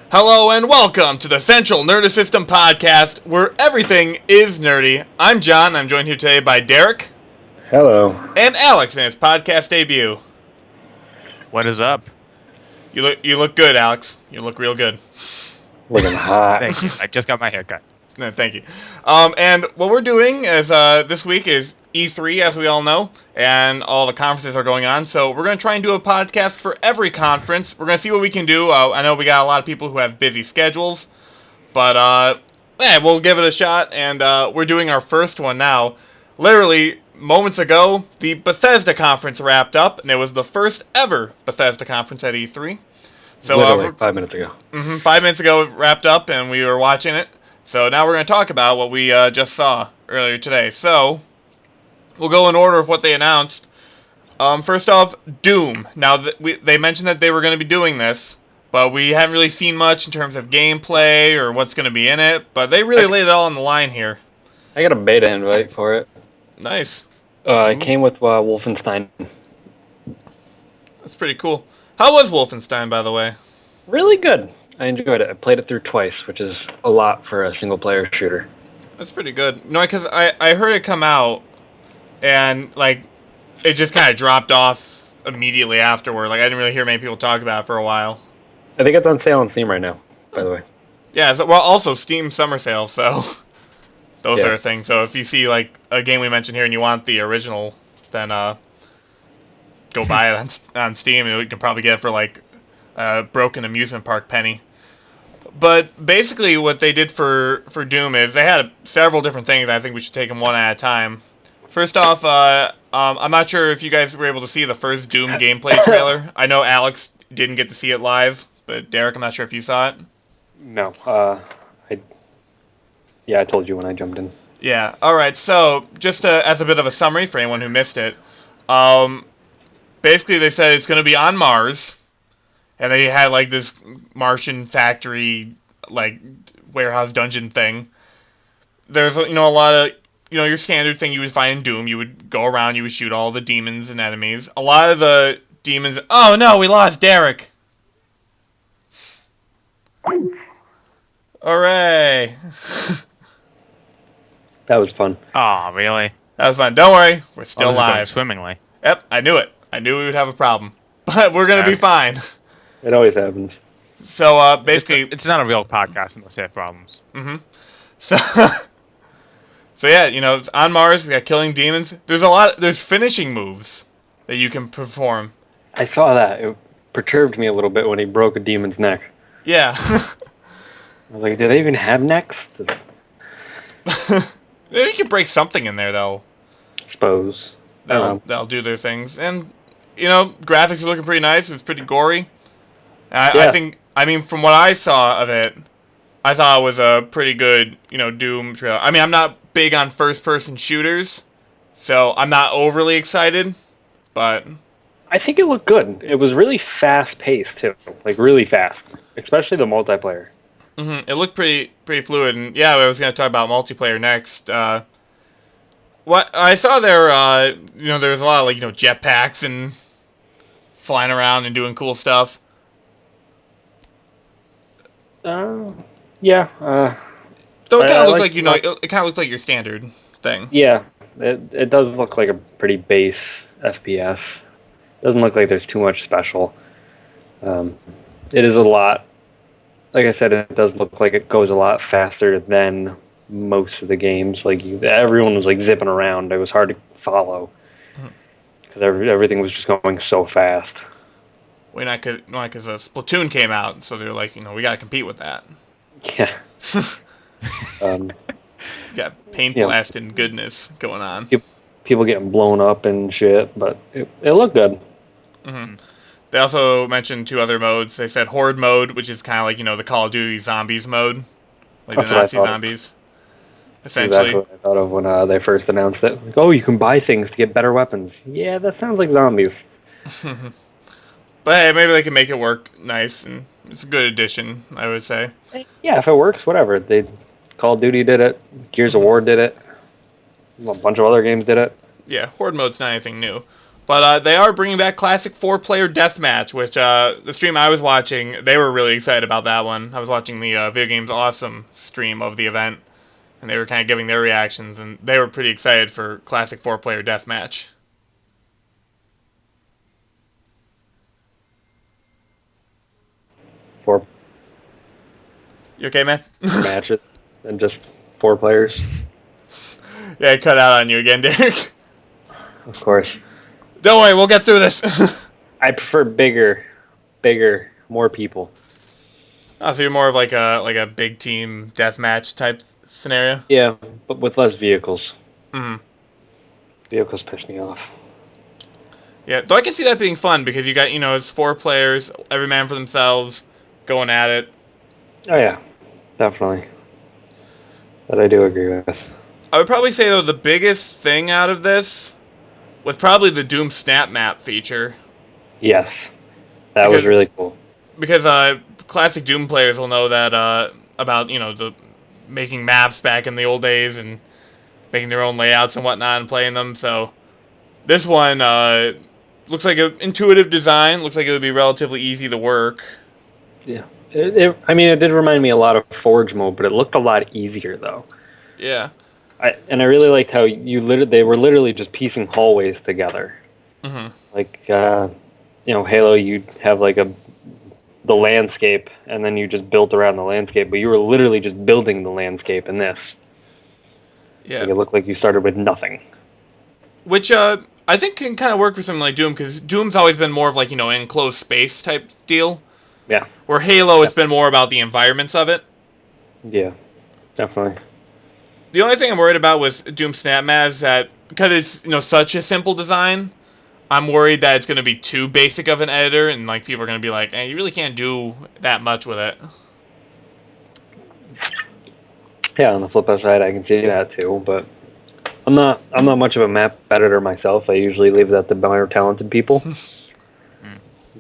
Hello and welcome to the Central Nerdous System podcast, where everything is nerdy. I'm John. I'm joined here today by Derek. Hello. And Alex in his podcast debut. What is up? You look good, Alex. You look real good. Looking hot. Thank you. I just got my haircut. No, thank you. And what we're doing is this week is E3, as we all know, and all the conferences are going on. So we're going to try and do a podcast for every conference. We're going to see what we can do. I know we got a lot of people who have busy schedules, but we'll give it a shot. And we're doing our first one now. Literally moments ago, the Bethesda conference wrapped up, and it was the first ever Bethesda conference at E3. So literally 5 minutes ago. 5 minutes ago it wrapped up, and we were watching it. So now we're going to talk about what we just saw earlier today. So we'll go in order of what they announced. First off, Doom. Now, they mentioned that they were going to be doing this, but we haven't really seen much in terms of gameplay or what's going to be in it. But they really laid it all on the line here. I got a beta invite for it. Nice. It came with Wolfenstein. That's pretty cool. How was Wolfenstein, by the way? Really good. I enjoyed it. I played it through twice, which is a lot for a single-player shooter. That's pretty good. No, because I heard it come out, and, like, it just kind of dropped off immediately afterward. Like, I didn't really hear many people talk about it for a while. I think it's on sale on Steam right now, by the way. Yeah, well, also Steam summer sale, so those are a thing. So if you see, like, a game we mentioned here and you want the original, then go buy it on Steam, and you can probably get it for, like, a broken amusement park penny. But basically what they did for Doom is they had several different things. I think we should take them one at a time. First off, I'm not sure if you guys were able to see the first Doom gameplay trailer. I know Alex didn't get to see it live, but Derek, I'm not sure if you saw it. No. I told you when I jumped in. Yeah, alright, so just as a bit of a summary for anyone who missed it, basically they said it's going to be on Mars. And they had, like, this Martian factory, like, warehouse dungeon thing. There's, a lot of, your standard thing you would find in Doom. You would go around, you would shoot all the demons and enemies. A lot of the demons... Oh, no, we lost Derek. Hooray. That was fun. Oh, really? That was fun. Don't worry, we're still this is going live. swimmingly. Yep, I knew it. I knew we would have a problem. But we're going to be fine. It always happens. So, basically... It's not a real podcast unless they have problems. Mm-hmm. So yeah, it's on Mars, we got killing demons. There's finishing moves that you can perform. I saw that. It perturbed me a little bit when he broke a demon's neck. Yeah. I was like, do they even have necks? You can break something in there, though. Suppose. That'll do their things. And, graphics are looking pretty nice. It was pretty gory. I think, from what I saw of it, I thought it was a pretty good, Doom trailer. I'm not big on first-person shooters, so I'm not overly excited, but... I think it looked good. It was really fast-paced, too. Like, really fast. Especially the multiplayer. Mm-hmm. It looked pretty fluid, and yeah, I was going to talk about multiplayer next. What I saw there, there was a lot of, jetpacks and flying around and doing cool stuff. Yeah. Though it kind of looked like, it kind of looked like your standard thing. Yeah, it does look like a pretty base FPS. Doesn't look like there's too much special. It is a lot. Like I said, it does look like it goes a lot faster than most of the games. Like everyone was like zipping around. It was hard to follow because everything was just going so fast. Well, not because Splatoon came out, so they're like, we got to compete with that. Yeah. You got paint blasting goodness going on. People getting blown up and shit, but it looked good. Mm-hmm. They also mentioned two other modes. They said Horde mode, which is kind of like, the Call of Duty Zombies mode. Like the Nazi zombies. Essentially. Exactly what I thought of when they first announced it. Like, oh, you can buy things to get better weapons. Yeah, that sounds like zombies. But hey, maybe they can make it work nice, and it's a good addition, I would say. Yeah, if it works, whatever. Call of Duty did it. Gears of War did it. A bunch of other games did it. Yeah, Horde mode's not anything new. But they are bringing back classic 4-player deathmatch, which the stream I was watching, they were really excited about that one. I was watching the Video Games Awesome stream of the event, and they were kind of giving their reactions, and they were pretty excited for classic 4-player deathmatch. Four You okay, man? matches and just 4 players. Yeah, I cut out on you again, Derek. Of course. Don't worry, we'll get through this. I prefer bigger, more people. Oh, so you're more of like a big team deathmatch type scenario? Yeah, but with less vehicles. Mm-hmm. Vehicles piss me off. Yeah, though I can see that being fun because you got, it's 4 players, every man for themselves, going at it. Oh yeah, definitely. That I do agree with. I would probably say, though, the biggest thing out of this was probably the Doom Snapmap feature. Yes, that was really cool. Because classic Doom players will know that about, the making maps back in the old days and making their own layouts and whatnot and playing them. So this one looks like an intuitive design. Looks like it would be relatively easy to work. Yeah. It did remind me a lot of Forge mode, but it looked a lot easier, though. Yeah. I really liked how they were literally just piecing hallways together. Mm-hmm. Like, Halo, you'd have like the landscape, and then you just built around the landscape, but you were literally just building the landscape in this. Yeah. Like, it looked like you started with nothing. Which I think can kind of work with something like Doom, because Doom's always been more of like, enclosed space type deal. Yeah. Where Halo, it's been more about the environments of it. Yeah, definitely. The only thing I'm worried about with Doom Snapmap is that because it's such a simple design, I'm worried that it's going to be too basic of an editor, and like people are going to be like, "Hey, you really can't do that much with it." Yeah, on the flip side, I can see that too. But I'm not much of a map editor myself. I usually leave that to more talented people.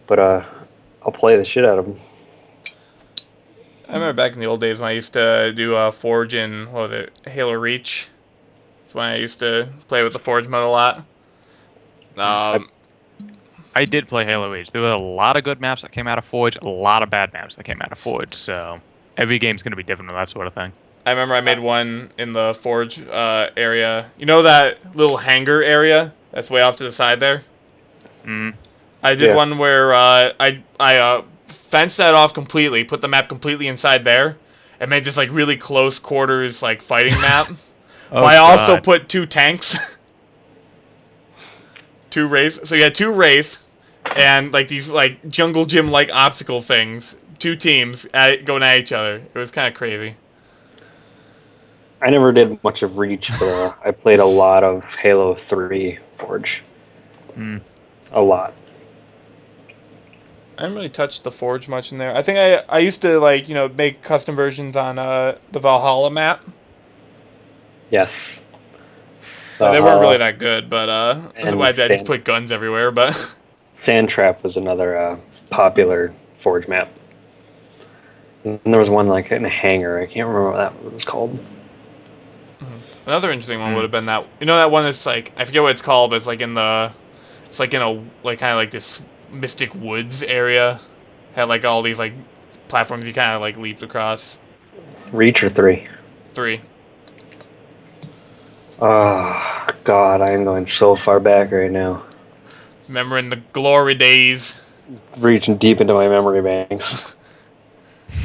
But I'll play the shit out of them. I remember back in the old days when I used to do Forge in Halo Reach. That's when I used to play with the Forge mode a lot. I did play Halo Reach. There were a lot of good maps that came out of Forge, a lot of bad maps that came out of Forge. So every game's going to be different with that sort of thing. I remember I made one in the Forge area. You know that little hangar area that's way off to the side there? I did one where I fenced that off completely, put the map completely inside there, and made this like really close quarters like fighting map. But I also put 2 tanks. 2 Wraiths. So you had 2 Wraiths and like these like jungle gym like obstacle things. 2 teams going at each other. It was kind of crazy. I never did much of Reach, but I played a lot of Halo 3 Forge. A lot. I didn't really touch the Forge much in there. I think I used to make custom versions on the Valhalla map. Yes. They weren't really that good, but that's why I just put guns everywhere. But Sandtrap was another popular Forge map. And there was one like in a hangar. I can't remember what that was called. Another interesting one would have been that that one that's like I forget what it's called, but it's like in a kind of like this mystic woods area. Had like all these like platforms you kind of like leaped across. Reach or 3? 3. Oh God, I am going so far back right now. Remembering the glory days. Reaching deep into my memory banks.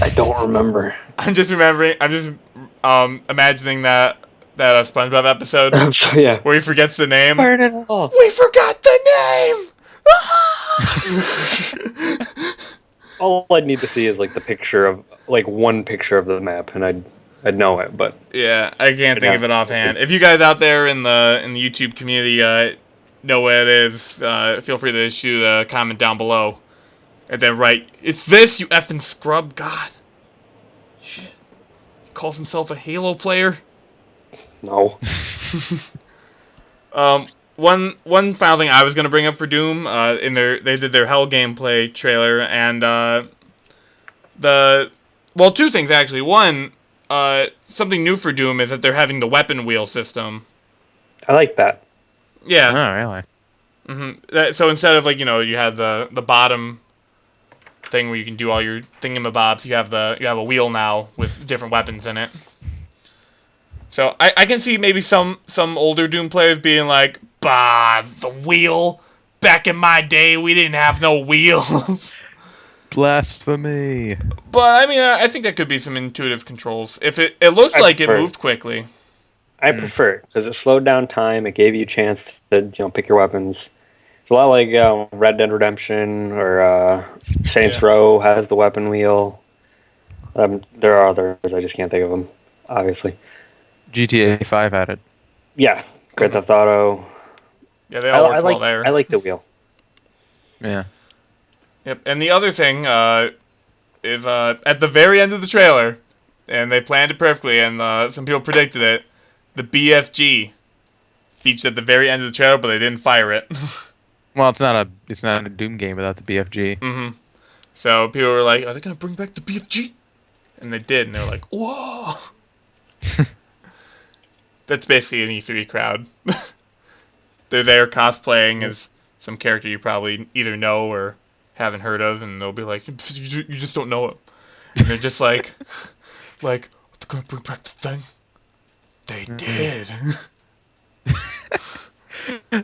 I don't remember. I'm just imagining that SpongeBob episode yeah. where he forgets the name. Fired it off. We forgot the name. All I'd need to see is like the picture of one picture of the map, and I'd know it. But yeah, I can't think of it offhand. If you guys out there in the YouTube community know what it is, feel free to shoot a comment down below, and then write, "It's this, you effing scrub." God, shit, he calls himself a Halo player. No. One final thing I was gonna bring up for Doom, they did their Hell gameplay trailer, and 2 things actually. One, something new for Doom is that they're having the weapon wheel system. I like that. Yeah. Oh, really? So instead of you have the bottom thing where you can do all your thingamabobs, you have a wheel now with different weapons in it. So I can see maybe some older Doom players being like, "Bah, the wheel. Back in my day, we didn't have no wheels." Blasphemy. But I mean, I think that could be some intuitive controls. If it looked like it moved quickly. I prefer it because it slowed down time. It gave you a chance to pick your weapons. It's a lot like Red Dead Redemption or Saints Row has the weapon wheel. There are others. I just can't think of them, obviously. GTA 5 had it. Yeah, Grand Theft Auto. Yeah, they all worked well there. I like the wheel. Yeah. Yep. And the other thing is at the very end of the trailer, and they planned it perfectly, and some people predicted it. The BFG featured at the very end of the trailer, but they didn't fire it. Well, it's not a Doom game without the BFG. So people were like, "Are they gonna bring back the BFG?" And they did, and they were like, "Whoa!" That's basically an E3 crowd. They're there cosplaying as some character you probably either know or haven't heard of, and they'll be like, "You just don't know him." And they're just like, "Are they gonna bring back the thing?" They did.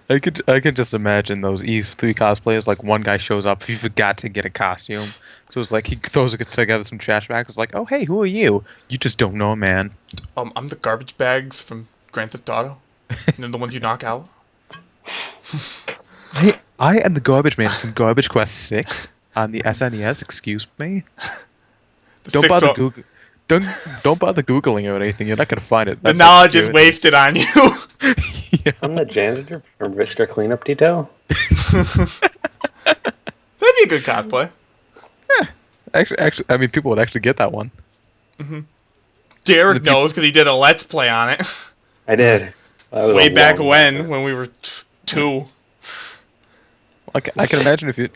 I could just imagine those E3 cosplayers. Like one guy shows up, he forgot to get a costume, so it's like he throws together some trash bags. It's like, "Oh hey, who are you? You just don't know a man." I'm the garbage bags from Grand Theft Auto. And they're the ones you knock out. I am the garbage man from Garbage Quest 6 on the SNES. Excuse me. Don't bother Google. Don't bother Googling it or anything. You're not gonna find it. The knowledge is wasted on you. Yeah. I'm the janitor from Vista Cleanup Detail. That'd be a good cosplay. Yeah. Actually, I mean, people would actually get that one. Derek knows because he did a Let's Play on it. I did. Way back when we were 2. I can imagine if you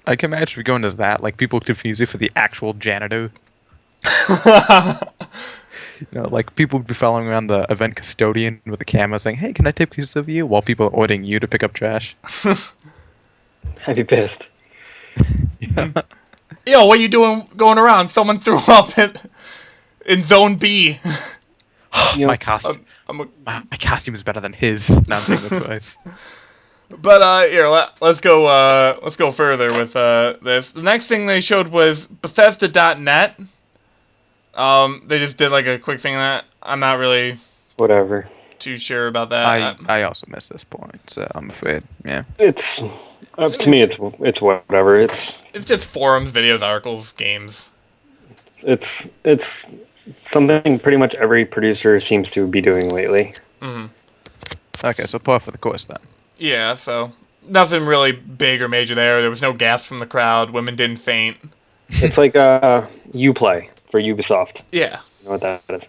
go into that, like people confuse you for the actual janitor. Like people would be following around the event custodian with a camera saying, "Hey, can I take pictures of you?" while people are ordering you to pick up trash. I'd be pissed. Yeah. Yo, what are you doing going around? Someone threw up in Zone B. My costume. My costume is better than his. Now I'm saying this twice. But here, let's go further with this. The next thing they showed was Bethesda.net. They just did like a quick thing on that. I'm not really too sure about that. I also missed this point, so I'm afraid. Yeah. It's to me. It's whatever. It's just forums, videos, articles, games. It's something pretty much every producer seems to be doing lately. Okay, so par for the course then. Yeah, so nothing really big or major there. There was no gasp from the crowd. Women didn't faint. It's like Uplay for Ubisoft. Yeah. You know what that is?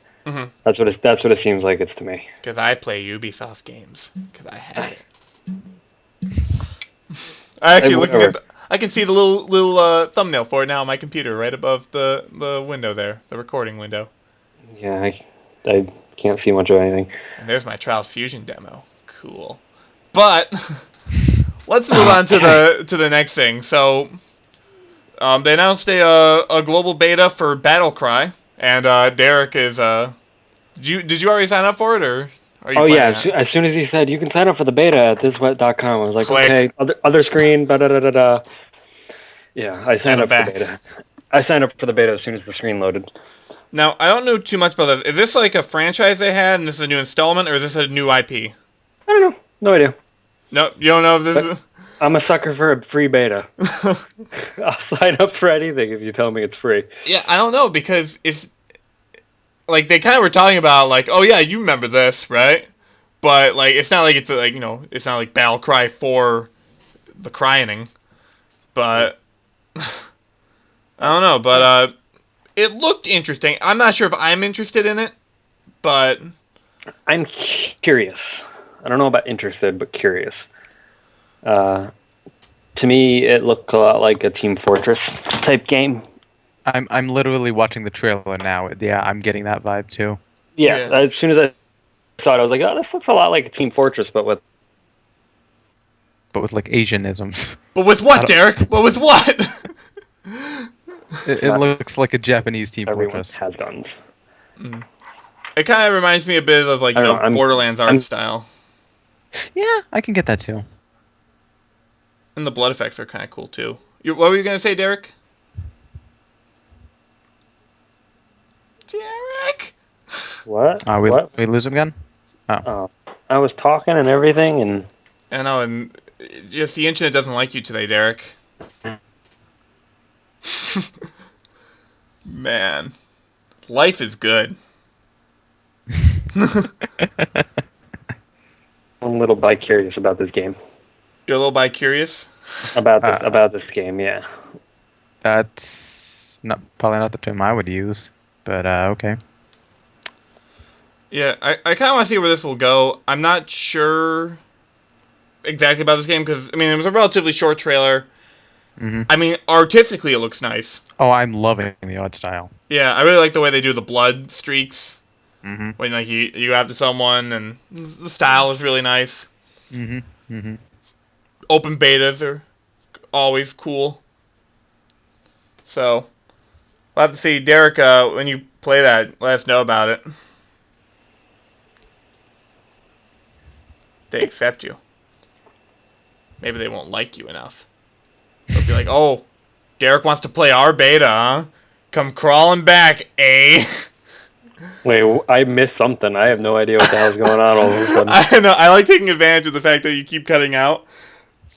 That's what it seems like it's to me. Because I play Ubisoft games. Because I have it. I actually I can see the little thumbnail for it now on my computer, right above the window there, the recording window. Yeah, I can't see much of anything. And there's my Trials Fusion demo. Cool. But let's move on to the next thing. So they announced a global beta for Battlecry, and Derek is did you already sign up for it, or are you? Oh yeah, as soon as he said you can sign up for the beta at thiswet.com, I was like, click. Okay, other screen, da. Yeah, I signed up for the beta. I signed up for the beta as soon as the screen loaded. Now I don't know too much about this. Is this like a franchise they had, and this is a new installment, or is this a new IP? I don't know. No idea. No, you don't know if this is... I'm a sucker for a free beta. I'll sign up for anything if you tell me it's free. Yeah, I don't know, because it's... Like, they kind of were talking about, like, oh yeah, you remember this, right? But, like, it's not like it's, like, it's not like Battlecry for the crying. But... I don't know, but, it looked interesting. I'm not sure if I'm interested in it, but... I'm curious. I don't know about interested, but curious. To me, it looked a lot like a Team Fortress type game. I'm literally watching the trailer now. Yeah, I'm getting that vibe too. Yeah. As soon as I saw it, I was like, oh, this looks a lot like a Team Fortress, but with but with like Asianisms. But with what, Derek? But with what? It looks like a Japanese Team Everyone Fortress. has guns. It kind of reminds me a bit of like Borderlands art style. Yeah, I can get that too. And the blood effects are kind of cool too. What were you gonna say, Derek? Derek? What? What? We lose him again? Oh. I was talking and everything, and... I know, and just the internet doesn't like you today, Derek. Man. Life is good. I'm a little bi-curious about this game. You're a little bi-curious? About this game, yeah. That's probably not the term I would use, but okay. Yeah, I kind of want to see where this will go. I'm not sure exactly about this game because, I mean, it was a relatively short trailer. Mm-hmm. I mean, artistically, it looks nice. Oh, I'm loving the art style. Yeah, I really like the way they do the blood streaks. Mm-hmm. When like you go after someone, and the style is really nice. Mm-hmm. Mm-hmm. Open betas are always cool. So, we'll have to see. Derek, when you play that, let us know about it. They accept you. Maybe they won't like you enough. They'll be like, oh, Derek wants to play our beta, huh? Come crawling back, eh? Wait, I missed something. I have no idea what the hell's going on all of a sudden. I know. I like taking advantage of the fact that you keep cutting out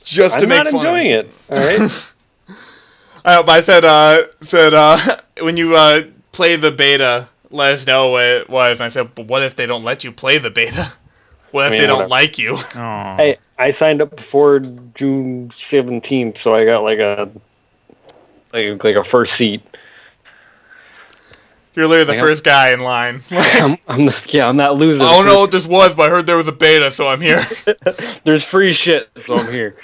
just to make fun. I'm not enjoying it. All right. I know, but I said when you play the beta, let us know what it was. And I said, but what if they don't let you play the beta? What if they don't like you? Oh. I signed up before June 17th, so I got like a first seat. You're literally the first guy in line. I'm not losing. I don't know what this was, but I heard there was a beta, so I'm here. There's free shit, so I'm here.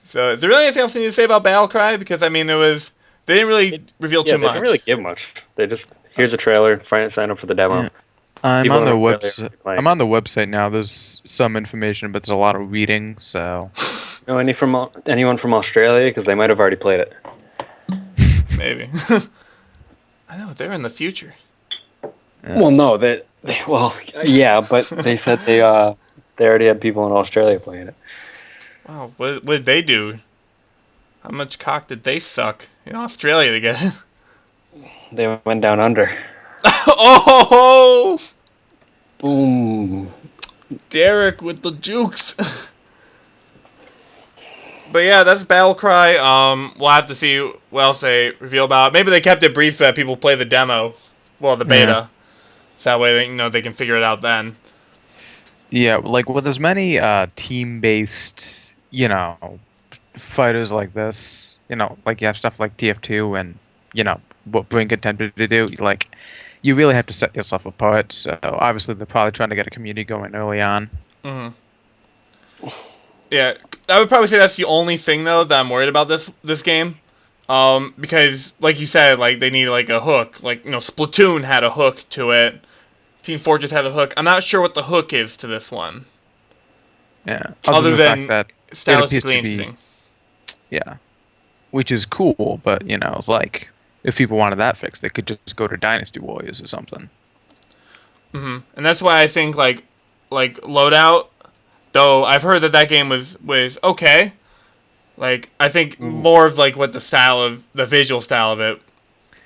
So, is there really anything else we need to say about Battlecry? Because, I mean, they didn't really reveal too much. They didn't really give much. They just, here's a trailer, sign up for the demo. Yeah. I'm on the website now. There's some information, but there's a lot of reading, so... Know anyone from Australia? Because they might have already played it. Maybe. I know, they're in the future. Yeah. Well, no, yeah, but they said they already had people in Australia playing it. Wow, what did they do? How much cock did they suck in Australia to get it? They went down under. Oh! Boom. Derek with the jukes. But yeah, that's Battlecry. We'll have to see what else they reveal about it. Maybe they kept it brief so that people play the demo. Well, the beta. Yeah. So that way they can figure it out then. Yeah, like with as many team-based, fighters like this, like you have stuff like TF2 and, what Brink attempted to do, like, you really have to set yourself apart. So obviously they're probably trying to get a community going early on. Mm-hmm. Yeah, I would probably say that's the only thing though that I'm worried about this game, because like you said, like they need like a hook. Like Splatoon had a hook to it. Team Fortress had a hook. I'm not sure what the hook is to this one. Yeah, other than that stylistically interesting. Yeah, which is cool, but it's like if people wanted that fixed, they could just go to Dynasty Warriors or something. Mm-hmm. And that's why I think like Loadout. Though I've heard that game was okay. Like I think more of like what the visual style of it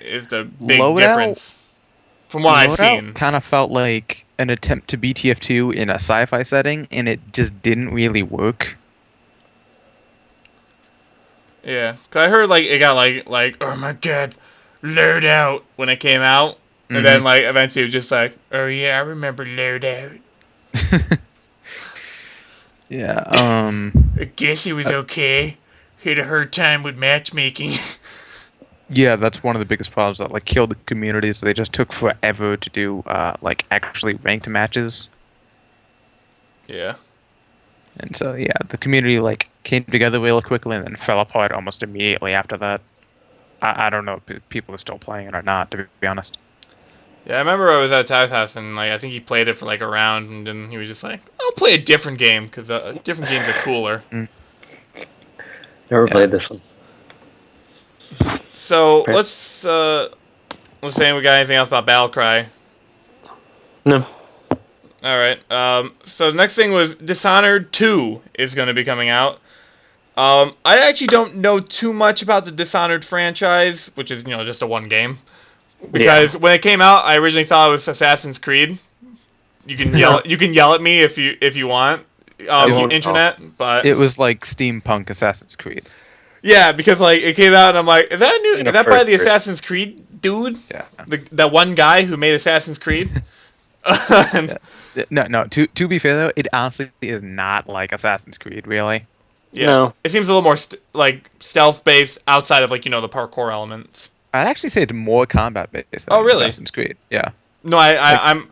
is the big difference from what I've seen. Kind of felt like an attempt to be TF2 in a sci-fi setting, and it just didn't really work. Yeah, cause I heard like it got like oh my god, Loadout when it came out, and then like eventually it was just like oh yeah, I remember Loadout. Yeah, I guess it was okay. Had a hard time with matchmaking. Yeah, that's one of the biggest problems that like killed the community. So they just took forever to do like actually ranked matches. Yeah. And so yeah, the community like came together real quickly and then fell apart almost immediately after that. I don't know if people are still playing it or not, to be honest. Yeah, I remember I was at Ty's house and like I think he played it for like a round and then he was just like, "I'll play a different game because different games are cooler." Mm, Never yeah. played this one. So let's say we got anything else about Battlecry. No. All right. So the next thing was Dishonored 2 is going to be coming out. I actually don't know too much about the Dishonored franchise, which is just a one game. Because when it came out, I originally thought it was Assassin's Creed. You can yell. You can yell at me if you want. Internet, but It was like steampunk Assassin's Creed. yeah, because like it came out and I'm like, is that by the Assassin's Creed dude? Yeah. That one guy who made Assassin's Creed. And, No. To be fair though, it honestly is not like Assassin's Creed, really. yeah, No. it seems a little more like stealth based outside of like the parkour elements. I'd actually say it's more combat based than Oh, really? Assassin's Creed. Yeah. No, I'm.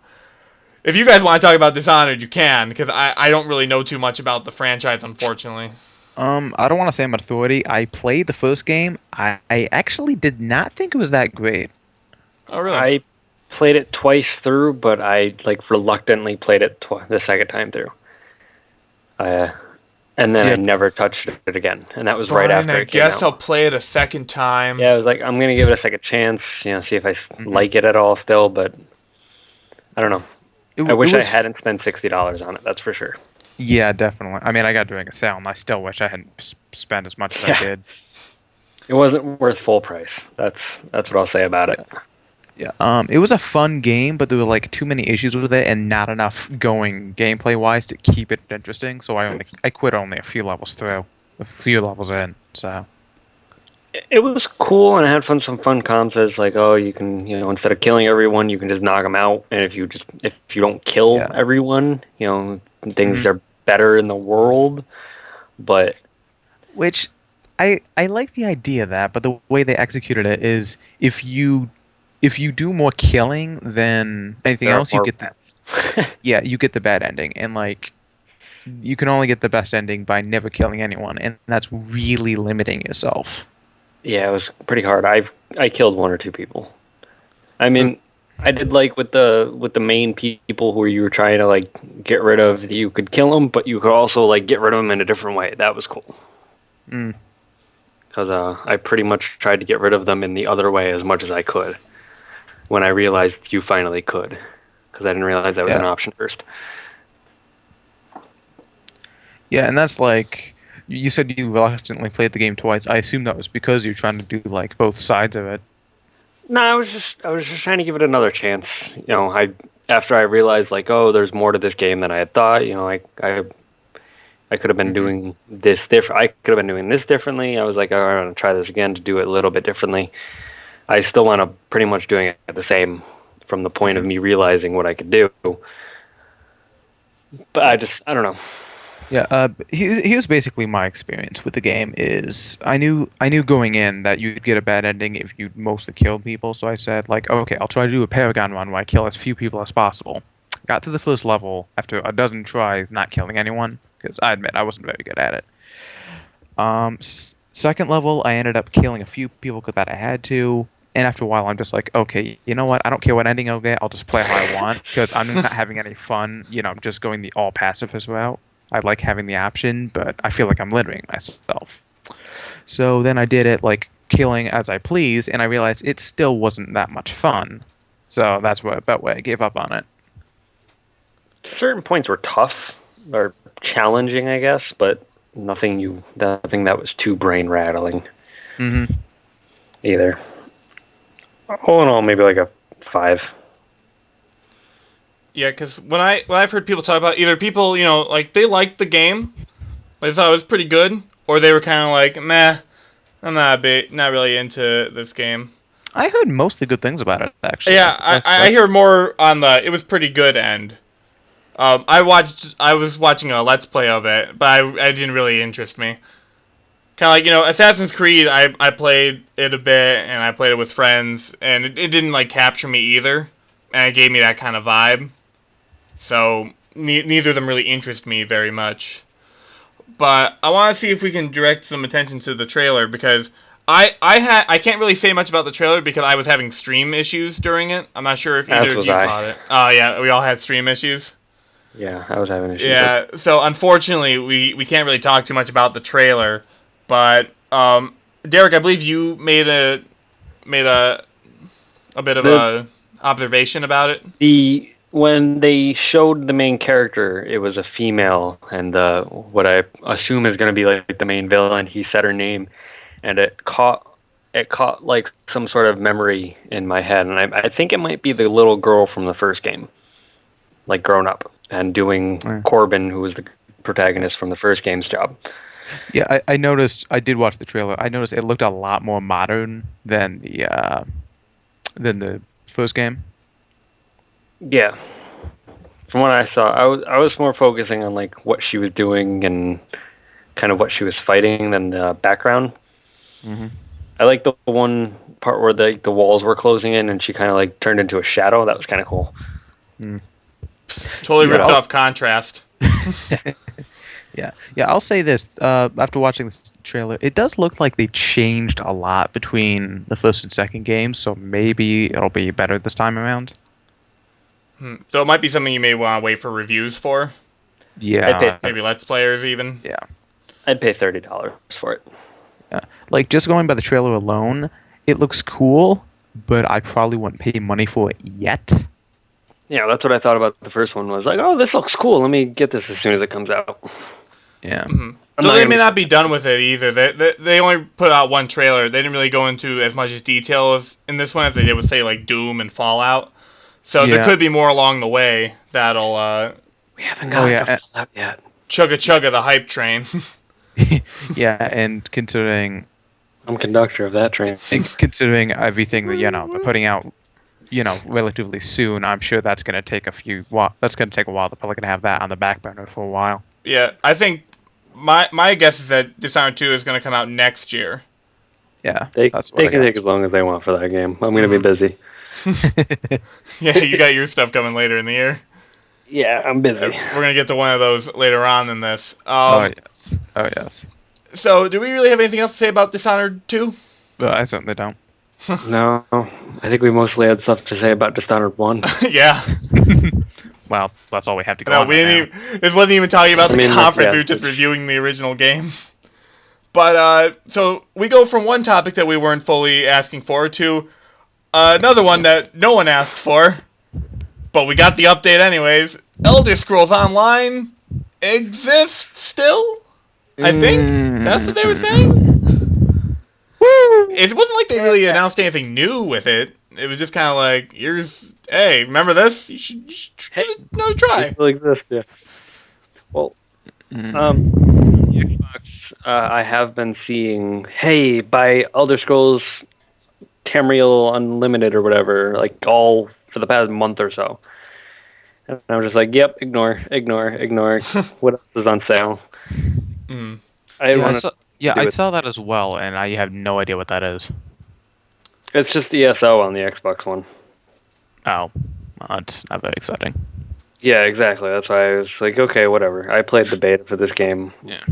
If you guys want to talk about Dishonored, you can, because I don't really know too much about the franchise, unfortunately. I don't want to say I'm an authority. I played the first game. I actually did not think it was that great. Oh, really? I played it twice through, but I like reluctantly played it the second time through. And then I never touched it again, and that was right after it came out. I guess I'll play it a second time. Yeah, I was like, I'm gonna give it a second chance, see if I like it at all still, but I don't know. I wish I hadn't spent $60 on it. That's for sure. Yeah, definitely. I mean, I got during a sale, and I still wish I hadn't spent as much as I did. It wasn't worth full price. That's what I'll say about it. Yeah. It was a fun game, but there were like too many issues with it, and not enough going gameplay wise to keep it interesting. So I quit only a few levels in. So. It was cool, and I had some fun concepts like, oh, you can, instead of killing everyone, you can just knock them out, and if you don't kill everyone, things are better in the world. But which I like the idea of that, but the way they executed it is if you do more killing than anything else, you get you get the bad ending, and like you can only get the best ending by never killing anyone, and that's really limiting yourself. Yeah, it was pretty hard. I killed one or two people. I mean, I did like with the main people who you were trying to like get rid of. You could kill them, but you could also like get rid of them in a different way. That was cool. Because I pretty much tried to get rid of them in the other way as much as I could. When I realized you finally could, because I didn't realize that was an option first. Yeah, and that's like. You said you reluctantly played the game twice. I assume that was because you're trying to do like both sides of it. No, I was just trying to give it another chance. After I realized like, oh, there's more to this game than I had thought. I could have been doing this different. I could have been doing this differently. I was like, oh, I'm gonna try this again to do it a little bit differently. I still want to pretty much doing it the same from the point of me realizing what I could do. But I don't know. Yeah, here's basically my experience with the game is I knew going in that you'd get a bad ending if you mostly killed people, so I said like, okay, I'll try to do a Paragon run where I kill as few people as possible. Got to the first level after a dozen tries not killing anyone, because I admit I wasn't very good at it. Second level, I ended up killing a few people that I had to, and after a while I'm just like, okay, you know what, I don't care what ending I'll get, I'll just play how I want, because I'm not having any fun, just going the all pacifist route. I like having the option, but I feel like I'm littering myself. So then I did it like killing as I please, and I realized it still wasn't that much fun. So that's about why I gave up on it. Certain points were tough or challenging, I guess, but nothing that was too brain rattling. Either. All in all, maybe like a 5. Yeah, because when I've heard people talk about either people, like they liked the game, they thought it was pretty good, or they were kind of like, meh, I'm not really into this game. I heard mostly good things about it, actually. Yeah, I hear more on the it was pretty good end. I was watching a Let's Play of it, but I didn't really interest me. Kind of like, Assassin's Creed, I played it a bit, and I played it with friends, and it didn't like capture me either, and it gave me that kind of vibe. So, neither of them really interest me very much. But I want to see if we can direct some attention to the trailer, because I can't really say much about the trailer because I was having stream issues during it. I'm not sure if either of you caught it. Oh yeah, we all had stream issues. Yeah, I was having issues. Yeah, so unfortunately we can't really talk too much about the trailer, but Derek, I believe you made a bit of a observation about it. When they showed the main character, it was a female, and what I assume is going to be like the main villain. He said her name, and it caught like some sort of memory in my head, and I think it might be the little girl from the first game, like grown up and doing Corbin, who was the protagonist from the first game's job. Yeah, I noticed. I did watch the trailer. I noticed it looked a lot more modern than the first game. Yeah, from what I saw, I was more focusing on like what she was doing and kind of what she was fighting than the background. Mm-hmm. I like the one part where the walls were closing in and she kind of like turned into a shadow. That was kind of cool. Mm. Totally ripped off contrast. Yeah. I'll say this. After watching this trailer, it does look like they changed a lot between the first and second game, so maybe it'll be better this time around. So it might be something you may want to wait for reviews for. Yeah. Maybe Let's Players even. Yeah. I'd pay $30 for it. Yeah. Like, just going by the trailer alone, it looks cool, but I probably wouldn't pay money for it yet. Yeah, that's what I thought about the first one. Was like, oh, this looks cool. Let me get this as soon as it comes out. Yeah. Mm-hmm. So they may not be done with it either. They only put out one trailer. They didn't really go into as much detail as in this one as they did with, say, like Doom and Fallout. So there could be more along the way that'll we haven't got Fallout yet. Chugga the hype train. Yeah, and considering I'm conductor of that train. And considering everything that they're putting out, relatively soon, I'm sure that's going to take a while. That's going to take a while. They're probably going to have that on the back burner for a while. Yeah, I think my guess is that Dishonored 2 is going to come out next year. Yeah, they can take as long as they want for that game. I'm going to be busy. Yeah, you got your stuff coming later in the year. Yeah, I'm busy. We're going to get to one of those later on in this. Oh, yes. So, do we really have anything else to say about Dishonored 2? Well, I certainly don't. No, I think we mostly had stuff to say about Dishonored 1. Yeah. Well, that's all we have to go No, on. This wasn't even talking about the conference. We were just reviewing the original game. But, so, we go from one topic that we weren't fully asking for to another one that no one asked for. But we got the update anyways. Elder Scrolls Online exists still? I think that's what they were saying. It wasn't like they really announced anything new with it. It was just kind of like, hey, remember this? You should give it another try. It still exists, yeah. Well, Xbox, I have been seeing, hey, buy Elder Scrolls Tamriel Unlimited or whatever, like all for the past month or so. And I'm just like, yep, ignore. What else is on sale? I saw that as well, and I have no idea what that is. It's just ESO on the Xbox One. Oh, well, that's not very exciting. Yeah, exactly. That's why I was like, okay, whatever. I played the beta for this game. Yeah.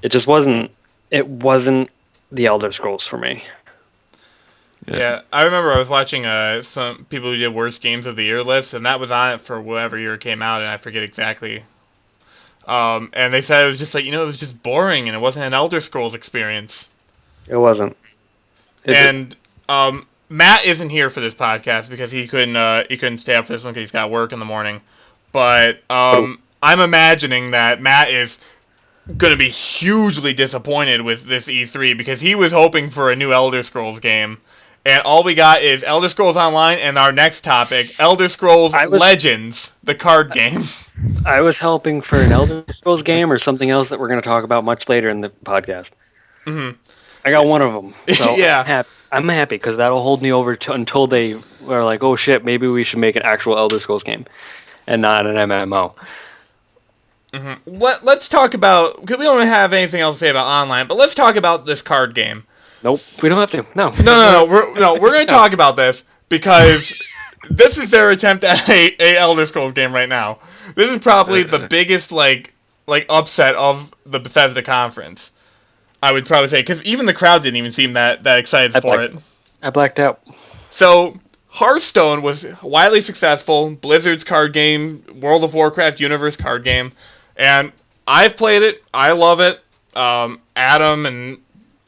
It just wasn't. It wasn't the Elder Scrolls for me. Yeah, I remember I was watching some people who did worst games of the year lists, and that was on it for whatever year it came out, and I forget exactly. And they said it was just like, it was just boring, and it wasn't an Elder Scrolls experience. It wasn't. Matt isn't here for this podcast because he couldn't stay up for this one because he's got work in the morning. But I'm imagining that Matt is going to be hugely disappointed with this E3 because he was hoping for a new Elder Scrolls game. And all we got is Elder Scrolls Online and our next topic, Elder Scrolls Legends, the card game. I was hoping for an Elder Scrolls game or something else that we're going to talk about much later in the podcast. Mm-hmm. I got one of them. So yeah. I'm happy because that'll hold me over until they are like, oh shit, maybe we should make an actual Elder Scrolls game and not an MMO. Mm-hmm. Let's talk about, because we don't have anything else to say about online, but let's talk about this card game. Nope, we don't have to. No. We're going to talk about this because this is their attempt at a Elder Scrolls game right now. This is probably the biggest like upset of the Bethesda conference. I would probably say, because even the crowd didn't even seem that excited for it. I blacked out. So, Hearthstone was widely successful. Blizzard's card game, World of Warcraft universe card game. And I've played it. I love it. Adam and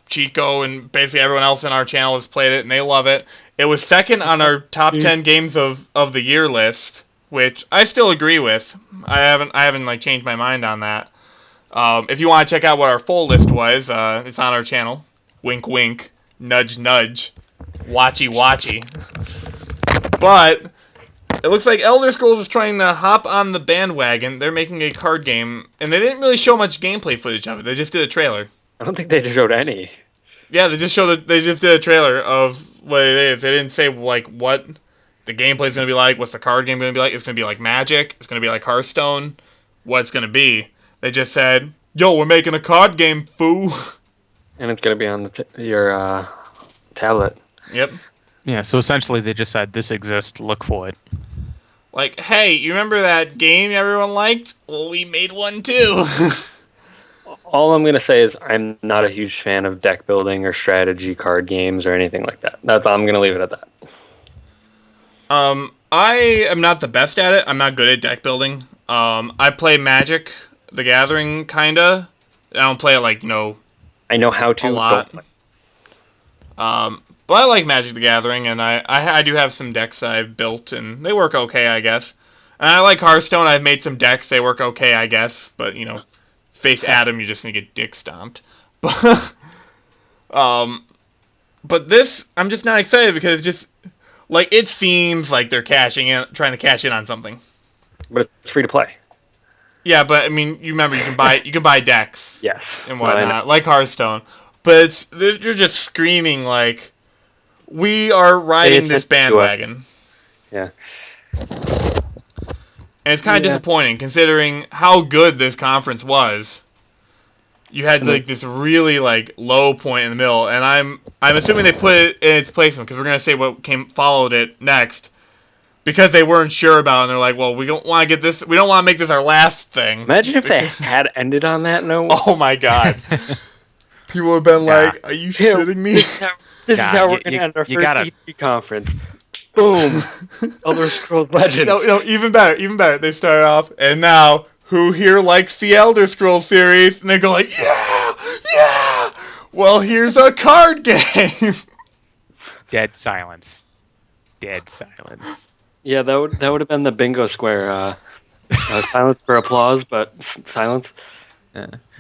Chico and basically everyone else in our channel has played it, and they love it. It was second on our top 10 games of the year list, which I still agree with. I haven't like changed my mind on that. If you want to check out what our full list was, it's on our channel. Wink, wink. Nudge, nudge. Watchy, watchy. But it looks like Elder Scrolls is trying to hop on the bandwagon. They're making a card game, and they didn't really show much gameplay footage of it. They just did a trailer. I don't think they showed any. Yeah, they just did a trailer of what it is. They didn't say like what the gameplay is going to be like, what's the card game going to be like. It's going to be like Magic. It's going to be like Hearthstone. What it's going to be. They just said, "Yo, we're making a card game, foo." And it's going to be on your tablet. Yep. Yeah, so essentially they just said, this exists, look for it. Like, hey, you remember that game everyone liked? Well, we made one too. All I'm going to say is I'm not a huge fan of deck building or strategy card games or anything like that. I'm going to leave it at that. I am not the best at it. I'm not good at deck building. I play Magic the Gathering, kinda. I don't play it like, I know how to. a lot. But I like Magic the Gathering, and I do have some decks I've built, and they work okay, I guess. And I like Hearthstone. I've made some decks. They work okay, I guess. But, face Adam, you're just going to get dick stomped. But this, I'm just not excited because it's just, like, it seems like they're trying to cash in on something. But it's free to play. Yeah, but, I mean, you remember, you can buy decks. Yes. And whatnot, like Hearthstone. But they're just screaming, like, we are riding this bandwagon. Yeah. And it's kind of disappointing, considering how good this conference was. You had like this really like low point in the middle, and I'm assuming they put it in its placement because we're gonna say what followed it next, because they weren't sure about it. And they're like, well, we don't want to get this. We don't want to make this our last thing. Imagine if they had ended on that note. Oh my god. People would have been like, are you shitting me? This is how we're going to end our first E3 conference. Boom. Elder Scrolls Legends. No, even better. They start off, and now, who here likes the Elder Scrolls series? And they go like, yeah! Well, here's a card game! Dead silence. Yeah, that would have been the bingo square. Silence for applause, but silence.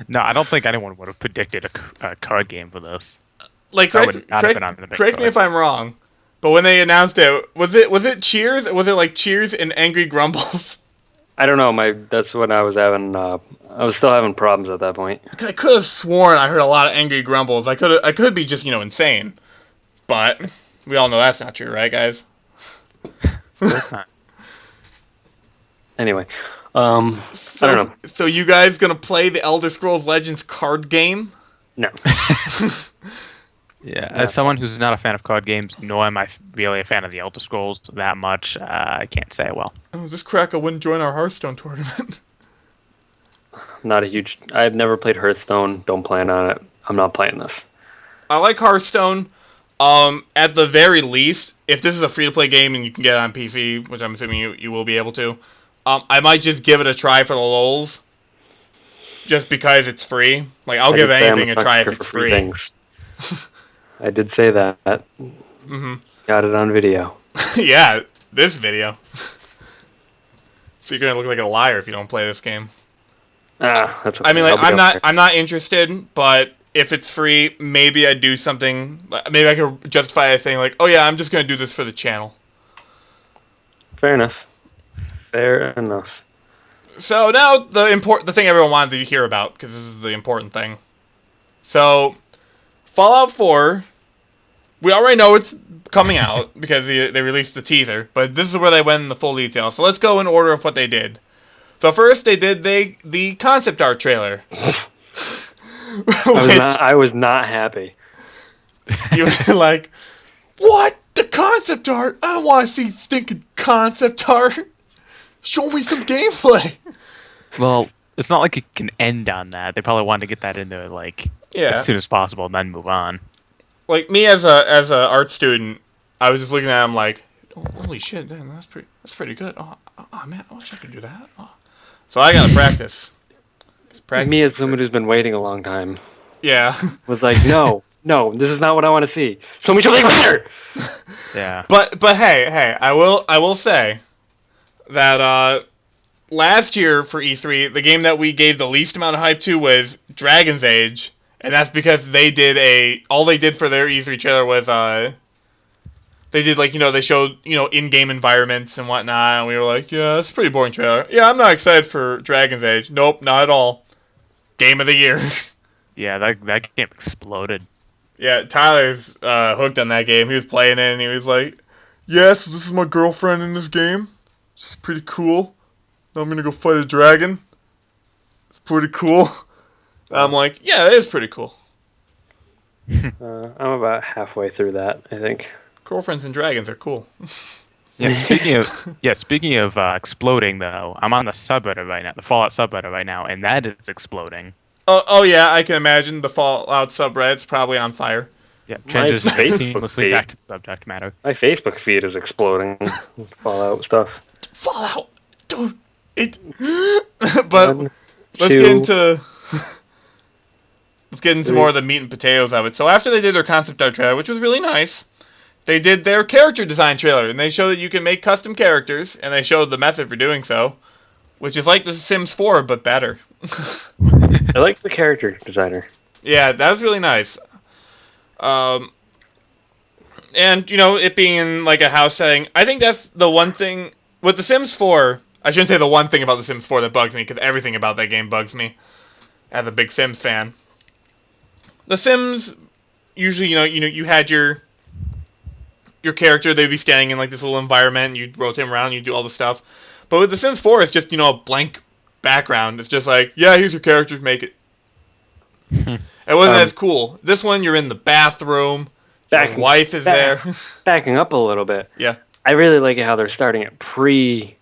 No, I don't think anyone would have predicted a card game for this. Like, correct me if I'm wrong, but when they announced it, was it Cheers? Was it like Cheers and Angry Grumbles? I don't know. That's when I was having. I was still having problems at that point. I could have sworn I heard a lot of Angry Grumbles. I could be just insane, but we all know that's not true, right, guys? That's not. Anyway, I don't know. So you guys gonna play the Elder Scrolls Legends card game? No. Yeah, as someone who's not a fan of card games, nor am I really a fan of the Elder Scrolls that much, I can't say well. Oh, this cracker wouldn't join our Hearthstone tournament. Not a huge. I've never played Hearthstone. Don't plan on it. I'm not playing this. I like Hearthstone. At the very least, if this is a free-to-play game and you can get it on PC, which I'm assuming you will be able to, I might just give it a try for the lulz. Just because it's free. Like, I'll give anything a try if it's free. I did say that. Mm-hmm. Got it on video. Yeah, this video. So you're gonna look like a liar if you don't play this game. That's okay. I mean, like, I'm not interested, but if it's free, maybe I'd do something. Maybe I could justify a thing like, oh yeah, I'm just gonna do this for the channel. Fair enough. So now the thing everyone wanted to hear about, because this is the important thing. So, Fallout 4, we already know it's coming out because they released the teaser, but this is where they went in the full detail. So let's go in order of what they did. So first they did the concept art trailer. I was not happy. You were like, what? The concept art? I don't want to see stinking concept art. Show me some gameplay. Well, it's not like it can end on that. They probably wanted to get that into, like, Yeah. as soon as possible, and then move on. Like me as a art student, I was just looking at him like, oh, holy shit, man, that's pretty good. Oh man, I wish I could do that. Oh. So I gotta practice. Me as someone who's been waiting a long time Yeah. was like, no, this is not what I want to see. Show me something better. Yeah. But hey, I will say that last year for E3, the game that we gave the least amount of hype to was Dragon's Age, and that's because all they did for their E3 trailer was they did they showed in-game environments and whatnot, and we were like, yeah, that's a pretty boring trailer. Yeah, I'm not excited for Dragon's Age. Nope, not at all. Game of the year. Yeah, that game exploded. Yeah, Tyler's hooked on that game. He was playing it, and he was like, yes, this is my girlfriend in this game. She's pretty cool. Now I'm gonna go fight a dragon. It's pretty cool. I'm like, yeah, it is pretty cool. I'm about halfway through that, I think. Girlfriends and dragons are cool. Yeah, speaking of exploding though, I'm on the subreddit right now, the Fallout subreddit right now, and that is exploding. Oh yeah, I can imagine the Fallout subreddit's probably on fire. Yeah, transition seamlessly back to the subject matter. My Facebook feed is exploding with Fallout stuff. Fallout, don't it. But One, let's two. get into more of the meat and potatoes of it. So after they did their concept art trailer, which was really nice, they did their character design trailer, and they showed that you can make custom characters, and they showed the method for doing so, which is like The Sims 4 but better. I like the character designer. Yeah, that was really nice. And it being in like a house setting, I think that's the one thing with The Sims 4. I shouldn't say the one thing about The Sims 4 that bugs me, because everything about that game bugs me as a big Sims fan. The Sims usually, you had your character. They'd be standing in like this little environment, and you'd rotate them around, you'd do all the stuff. But with The Sims 4, it's just a blank background. It's just like, yeah, here's your characters, make it. It wasn't as cool. This one, you're in the bathroom. Your wife is there. Backing up a little bit. Yeah. I really like it how they're starting it pre-nuclear.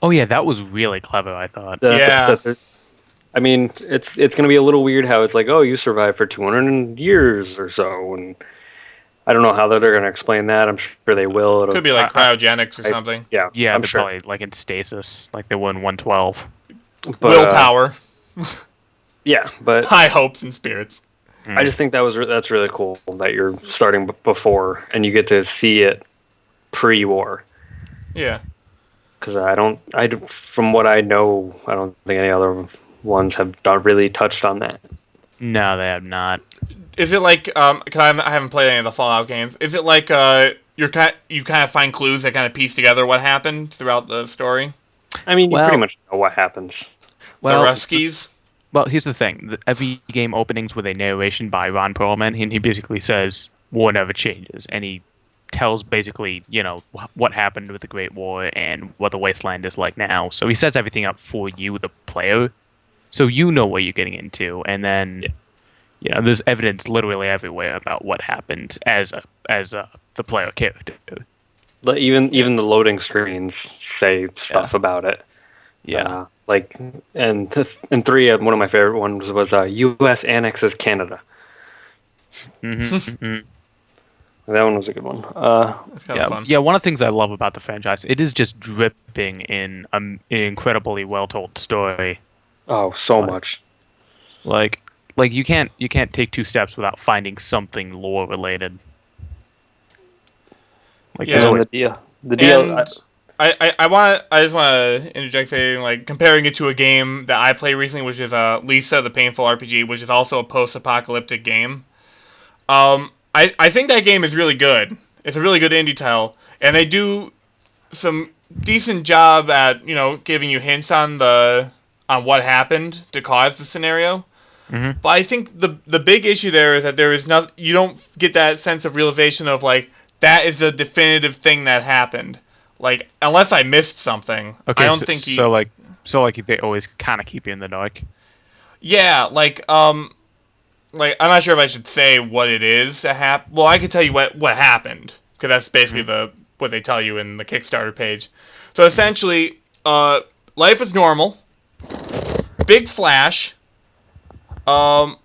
Oh yeah, that was really clever, I thought. I mean, it's going to be a little weird how it's like, oh, you survived for 200 years or so, and I don't know how they're going to explain that. I'm sure they will. Could be like cryogenics or something. Yeah, Yeah, I'm they're sure. probably like in stasis, like they were in 112. But, Willpower. Yeah, but High hopes and spirits. I just think that's really cool that you're starting before and you get to see it pre-war. Yeah. Because from what I know, I don't think any other ones have not really touched on that. No, they have not. Is it like, because I haven't played any of the Fallout games, is it like you kind of find clues that kind of piece together what happened throughout the story? I mean, you pretty much know what happens. Well, the Ruskies? Well, here's the thing. Every game opens with a narration by Ron Perlman, and he basically says, war never changes. And he tells basically, what happened with the Great War and what the Wasteland is like now. So he sets everything up for you, the player, so you know what you're getting into. And then, there's evidence literally everywhere about what happened as the player character. Even the loading screens say stuff about it. Yeah. And in 3, one of my favorite ones was U.S. annexes Canada. Mm-hmm. That one was a good one. That's kind of fun. Yeah, one of the things I love about the franchise, it is just dripping in an incredibly well-told story. Oh, so much. Like you can't take 2 steps without finding something lore related. Like Yeah. there's always, The deal. And I just want to interject saying, like, comparing it to a game that I played recently, which is Lisa the Painful RPG, which is also a post-apocalyptic game. I think that game is really good. It's a really good indie title, and they do some decent job at giving you hints on what happened to cause the scenario. Mm-hmm. But I think the big issue there is that there is you don't get that sense of realization of like that is the definitive thing that happened. Like, unless I missed something, okay, I don't think you... So they always kind of keep you in the dark. Yeah, I'm not sure if I should say what it is that happened. Well, I can tell you what happened, because that's basically what they tell you in the Kickstarter page. So essentially, life is normal. Big flash. Um,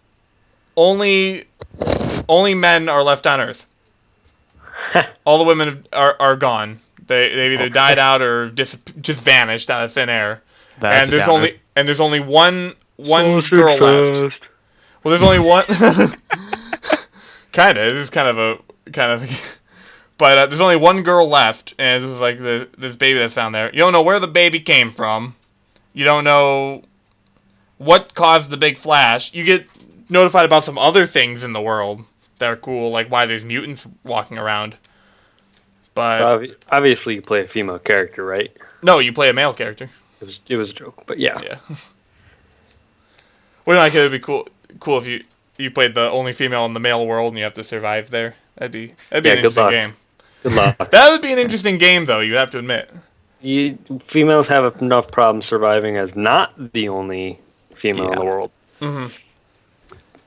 only men are left on Earth. All the women are gone. They've either died out or just vanished out of thin air. That's and there's only one girl left. Well, there's only one. Kinda. This is kind of. But there's only one girl left, and this is like this baby that's found there. You don't know where the baby came from. You don't know what caused the big flash. You get notified about some other things in the world that are cool, like why there's mutants walking around. But obviously, you play a female character, right? No, you play a male character. It was a joke, but yeah. Yeah. Wouldn't like it would be cool if you played the only female in the male world and you have to survive there. That'd be an interesting game. Good luck. That would be an interesting game, though. You have to admit. Females have enough problems surviving as not the only female in the world. Mm-hmm.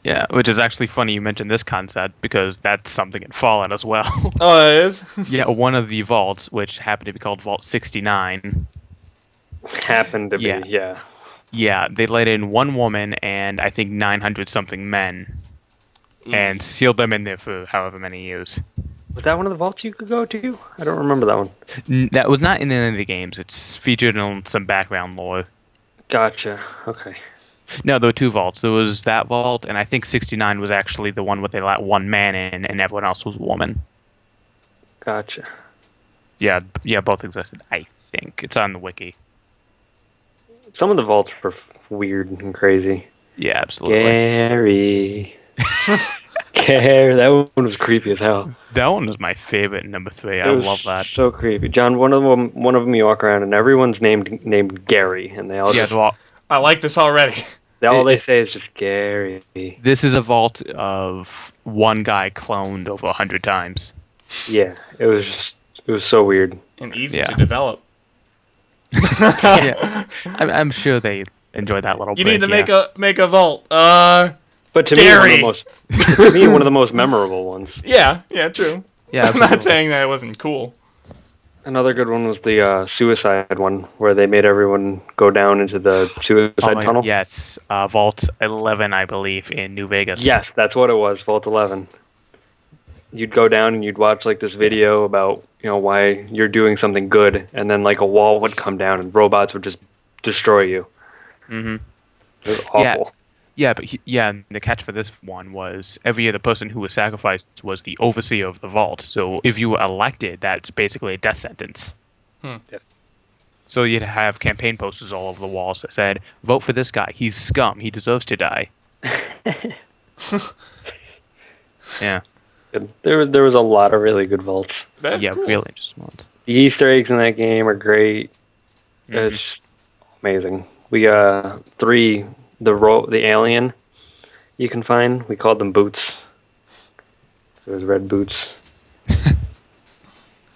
Yeah, which is actually funny you mentioned this concept because that's something in Fallout as well. Oh, it is? Yeah, one of the vaults, which happened to be called Vault 69. Happened to be, yeah. Yeah, they let in one woman and I think 900-something men and sealed them in there for however many years. Was that one of the vaults you could go to? I don't remember that one. That was not in any of the games. It's featured in some background lore. Gotcha. Okay. No, there were two vaults. There was that vault, and I think 69 was actually the one where they let one man in, and everyone else was a woman. Gotcha. Yeah, both existed. I think it's on the wiki. Some of the vaults were weird and crazy. Yeah, absolutely. Gary. Gary, that one was creepy as hell. That one was my favorite, number 3. I love that. So creepy, John. One of them you walk around, and everyone's named Gary, and they all I like this already. All they say is just Gary. This is a vault of one guy cloned over 100 times. Yeah, it was so weird. And easy to develop. Yeah. I'm sure they enjoyed that little You break, need to make a vault. But to Gary. me, one of the most memorable ones. Yeah, true. Yeah, I'm not saying that it wasn't cool. Another good one was the suicide one, where they made everyone go down into the suicide tunnel. Yes, Vault 11, I believe, in New Vegas. Yes, that's what it was, Vault 11. You'd go down and you'd watch like this video about why you're doing something good, and then like a wall would come down and robots would just destroy you. Mm-hmm. It was awful. Yeah, but the catch for this one was every year the person who was sacrificed was the overseer of the vault. So if you were elected, that's basically a death sentence. Yeah. So you'd have campaign posters all over the walls that said, "Vote for this guy. He's scum. He deserves to die." Yeah. There was a lot of really good vaults. That's cool. Really interesting ones. The Easter eggs in that game are great. Mm-hmm. It's amazing. We 3. The alien you can find. We called them boots. So there's red boots.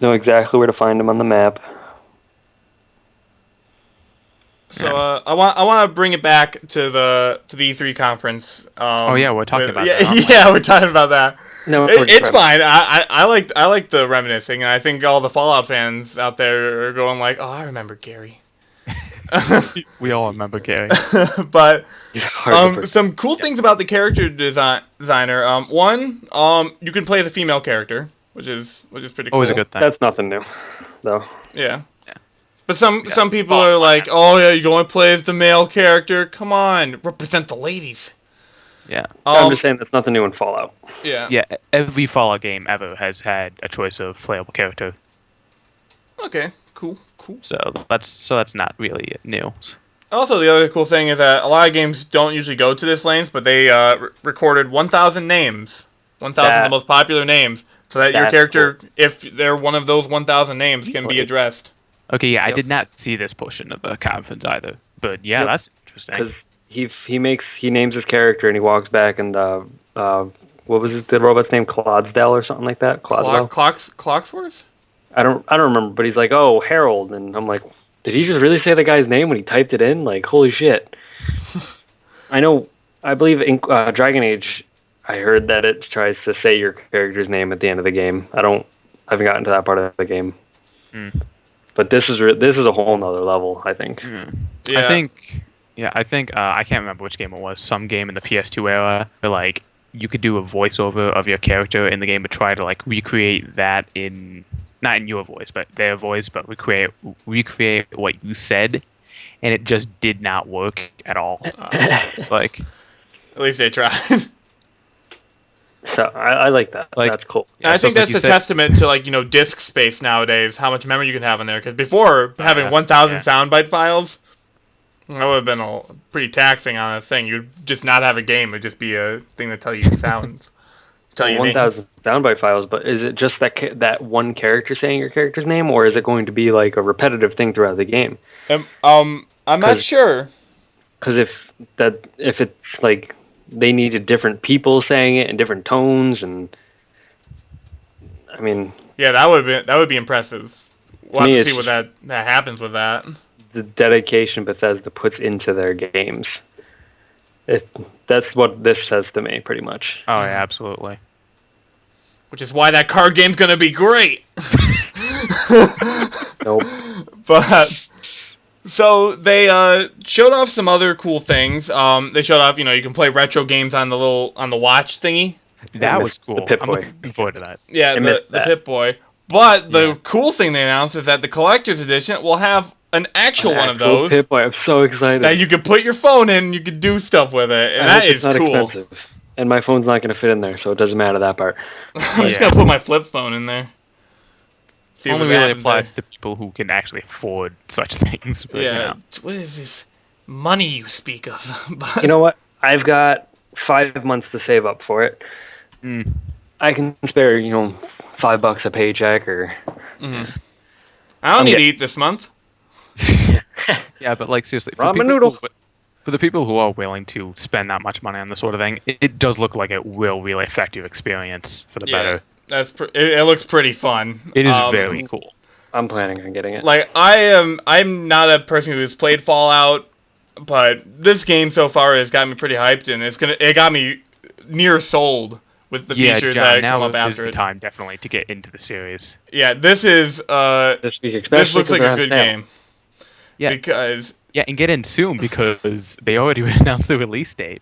Know exactly where to find them on the map. So I want to bring it back to the E3 conference. We're talking about that. Yeah, we're talking about that. No, it's fine. I like the reminiscing, and I think all the Fallout fans out there are going like, "Oh, I remember Gary." We all remember Gary. But some cool things about the character designer. One, you can play the female character, which is pretty cool. Always a good thing. That's nothing new, though. Yeah. But some people are like, "Oh yeah, you're going to play as the male character? Come on, represent the ladies." Yeah. I'm just saying that's nothing new in Fallout. Yeah. Yeah. Every Fallout game ever has had a choice of playable character. Okay. Cool. So that's not really new. Also, the other cool thing is that a lot of games don't usually go to this length, but they recorded 1,000 names, 1,000 of the most popular names, so that your character, cool, if they're one of those 1,000 names, can be addressed. Okay, yeah, I did not see this portion of the conference either, but yeah, that's interesting. Because he names his character and he walks back and what was the robot's name? Clodsdale or something like that. Clocksworth? I don't remember, but he's like, "Oh, Harold," and I'm like, did he just really say the guy's name when he typed it in? Like, holy shit. I believe in Dragon Age, I heard that it tries to say your character's name at the end of the game. I haven't gotten to that part of the game. But this is a whole nother level, I think. Yeah. I think Yeah, I think I can't remember which game it was. Some game in the PS2 era where like you could do a voiceover of your character in the game, but try to like recreate that in not in your voice, but their voice, but recreate what you said, and it just did not work at all. It's like At least they tried. So I like that. like That's cool. yeah, I so think it's like that's you a said, testament to like disk space nowadays, how much memory you can have in there. Because before having yeah, 1,000 yeah. soundbite files, that would have been pretty taxing on a thing. You'd just not have a game; it'd just be a thing to tell you sounds, tell you names. 1,000 soundbite files, but is it just that one character saying your character's name, or is it going to be like a repetitive thing throughout the game? I'm not sure. Because if it's like they needed different people saying it in different tones, and I mean, Yeah, that would be impressive. We'll have me, to it's see what that happens with that. the dedication Bethesda puts into their games. That's what this says to me, pretty much. Oh yeah, absolutely. Which is why that card game's gonna be great. Nope. But so they showed off some other cool things. They showed off, you can play retro games on the watch thingy. That was cool. I'm Pip-Boy. looking forward to that. Yeah, I the missed that. Pip-Boy. But the Yeah. cool thing they announced is that the collector's edition will have an actual one of those Pip-Boy. I'm so excited. that you could put your phone in and you could do stuff with it. And I that hope it's is not cool. expensive. And my phone's not going to fit in there, so it doesn't matter that part. I'm just Yeah. gonna put my flip phone in there. See Only what really happens applies there. to people who can actually afford such things. But, Yeah. What is this money you speak of? But You know what? I've got 5 months to save up for it. Mm. I can spare, $5 a paycheck or. I don't need to getting- eat this month. Yeah, but like seriously, Ramen noodle. For the people who are willing to spend that much money on this sort of thing, it does look like it will really affect your experience for the better. That's it looks pretty fun. It is very cool. I'm planning on getting it. Like I'm not a person who has played Fallout, but this game so far has got me pretty hyped, and it got me near sold with the features John, that now come up is after the it. time definitely to get into the series. Yeah, this is This week, especially this looks 'cause like they're a on good sale. game. Yeah. Because Yeah, and get in soon because they already announced the release date.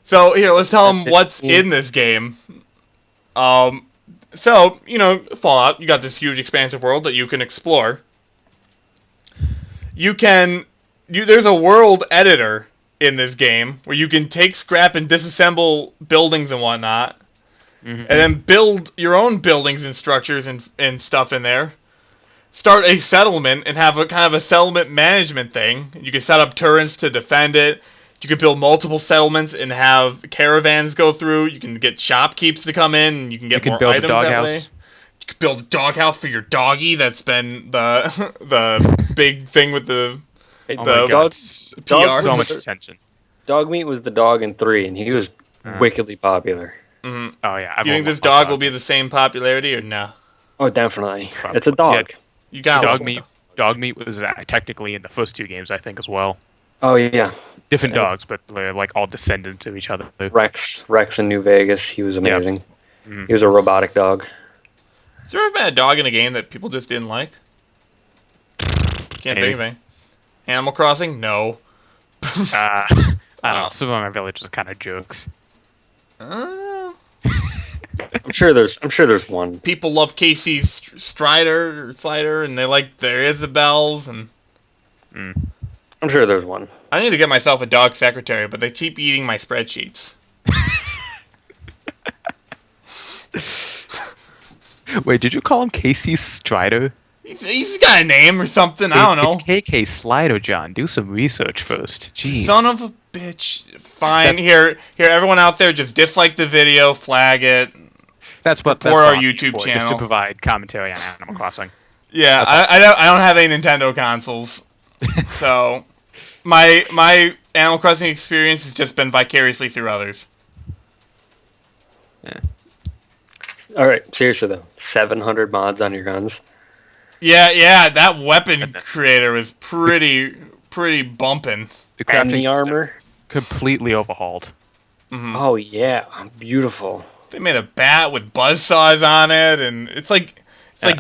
so here, let's tell them That's what's 15. in this game. So Fallout, you got this huge expansive world that you can explore. There's a world editor in this game where you can take scrap and disassemble buildings and whatnot, and then build your own buildings and structures and stuff in there. Start a settlement and have a kind of a settlement management thing. You can set up turrets to defend it. You can build multiple settlements and have caravans go through. You can get shopkeepers to come in, and you can get You can more build a items that way. doghouse. You can build a doghouse for your doggy. That's been the big thing with the Hey, Oh The my dog- god, PR. so much attention. Dog meat was the dog in 3, and he was wickedly popular. Oh yeah, Do you think this dog will be the same popularity or no? Oh, definitely. Probably. It's a dog. You got Dog meat was technically in the first 2 games, I think, as well. Oh, yeah. Different Yeah. dogs, but they're like all descendants of each other. Rex in New Vegas, he was amazing. Mhm. He was a robotic dog. Has there ever been a dog in a game that people just didn't like? Can't think of any. Animal Crossing? No. I don't know. Some of my village is kind of jokes. I'm sure there's one. People love Casey's Slider, and they like their Isabels, and I'm sure there's one. I need to get myself a dog secretary, but they keep eating my spreadsheets. Wait, did you call him Casey Strider? He's got a name or something. I don't know. It's KK Slider, John. Do some research first. Jeez. Son of a bitch. Fine. That's- Here, everyone out there, just dislike the video, flag it. That's what Support our I'm YouTube here for, just to channel. provide commentary on Animal Crossing. Yeah, That's I don't have any Nintendo consoles, so my Animal Crossing experience has just been vicariously through others. All right, seriously though, 700 mods on your guns. Yeah, that weapon Goodness. creator was pretty bumping. The And crafting the system armor. completely overhauled. Oh yeah, beautiful. They made a bat with buzzsaws on it, and it's like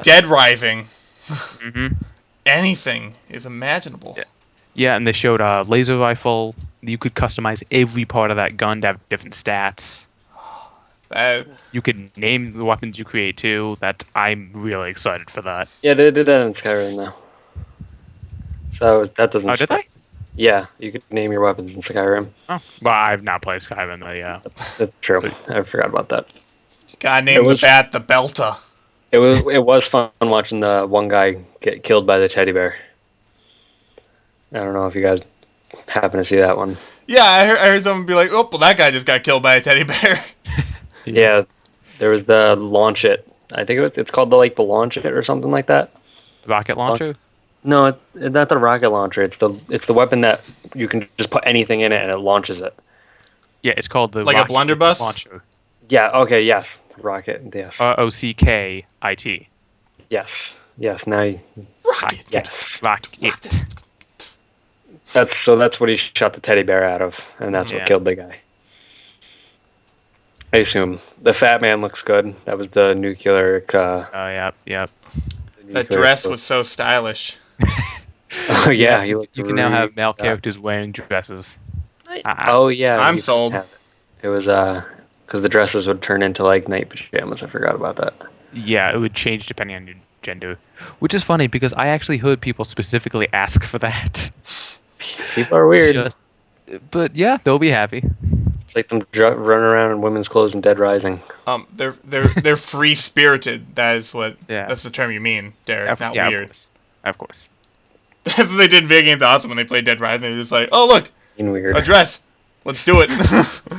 Dead Rising. Mm-hmm. Anything is imaginable. Yeah. Yeah, and they showed a laser rifle. You could customize every part of that gun to have different stats. That, You could name the weapons you create too. That I'm really excited for that. Yeah, they did that in Skyrim though. So that doesn't. Oh, did they? Yeah, you could name your weapons in Skyrim. Oh, well, I've not played Skyrim though. Yeah. That's true. I forgot about that. God named the bat the Belta. It was fun watching the one guy get killed by the teddy bear. I don't know if you guys happen to see that one. Yeah, I heard someone be like, "Oh, well, that guy just got killed by a teddy bear." Yeah, there was the launch it. I think it's called the launch it or something like that. Rocket launcher? No, it's not the rocket launcher. It's the weapon that you can just put anything in it and it launches it. Yeah, it's called the like rocket a blunderbuss launcher. Yeah. Okay. Yes. Rocket. Yes. ROCKIT. Yes. Yes. Now. Rocket. Yes. Rocket. That's what he shot the teddy bear out of, and that's what killed the guy. I assume the Fat Man looks good. That was the nuclear. Yep. That dress was so stylish. Oh yeah, you can now have male characters wearing dresses. Oh yeah, I'm sold. It was because the dresses would turn into like night pajamas. I forgot about that. Yeah, it would change depending on your gender, which is funny because I actually heard people specifically ask for that. People are weird. But yeah, they'll be happy. It's like them running around in women's clothes in Dead Rising. They're free spirited. That is what. Yeah. That's the term you mean, Derek. Not weird. Of course. That's what they did in video games. Awesome when they played Dead Rising. They're just like, oh look, weird. a dress. Let's do it.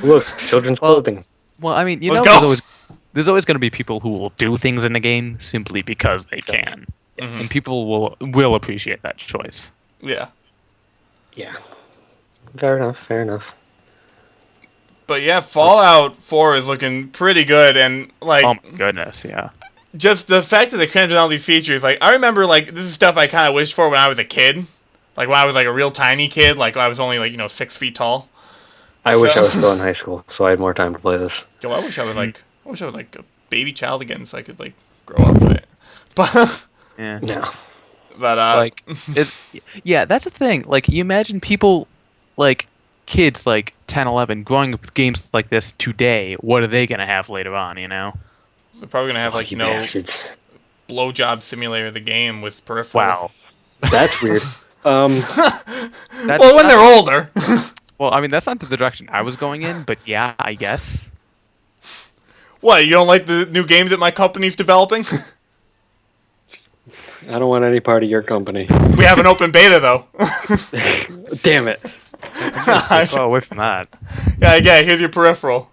Look, children's clothing. Well, I mean, there's always going to be people who will do things in the game simply because they can, and people will appreciate that choice. Yeah. Yeah. Fair enough. But yeah, Fallout 4 is looking pretty good, and like, oh my goodness, yeah. Just the fact that they crammed in all these features, like I remember, like this is stuff I kind of wished for when I was a kid, like when I was like a real tiny kid, like I was only like 6 feet tall. I wish I was still in high school, so I had more time to play this. Yo, I wish I was like a baby child again, so I could like grow up with it. But yeah, no. But yeah, that's the thing. Like, you imagine people, like kids, like 10, 11, growing up with games like this today. What are they gonna have later on? You know, they're probably gonna have blowjob simulator the game with peripheral. Wow, that's weird. Well, when they're older. Well, I mean, that's not the direction I was going in, but yeah, I guess. What, you don't like the new games that my company's developing? I don't want any part of your company. We have an open beta, though. Damn it. Far away from that. Yeah, here's your peripheral.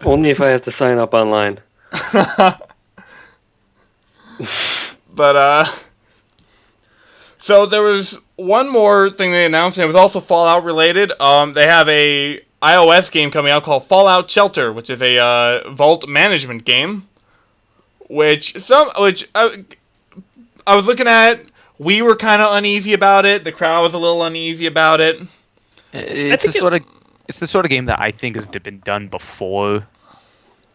Only if I have to sign up online. But, so there was one more thing they announced, and it was also Fallout related. They have a iOS game coming out called Fallout Shelter, which is a vault management game. Which I was looking at. We were kind of uneasy about it. The crowd was a little uneasy about it. It's the sort of game that I think has been done before.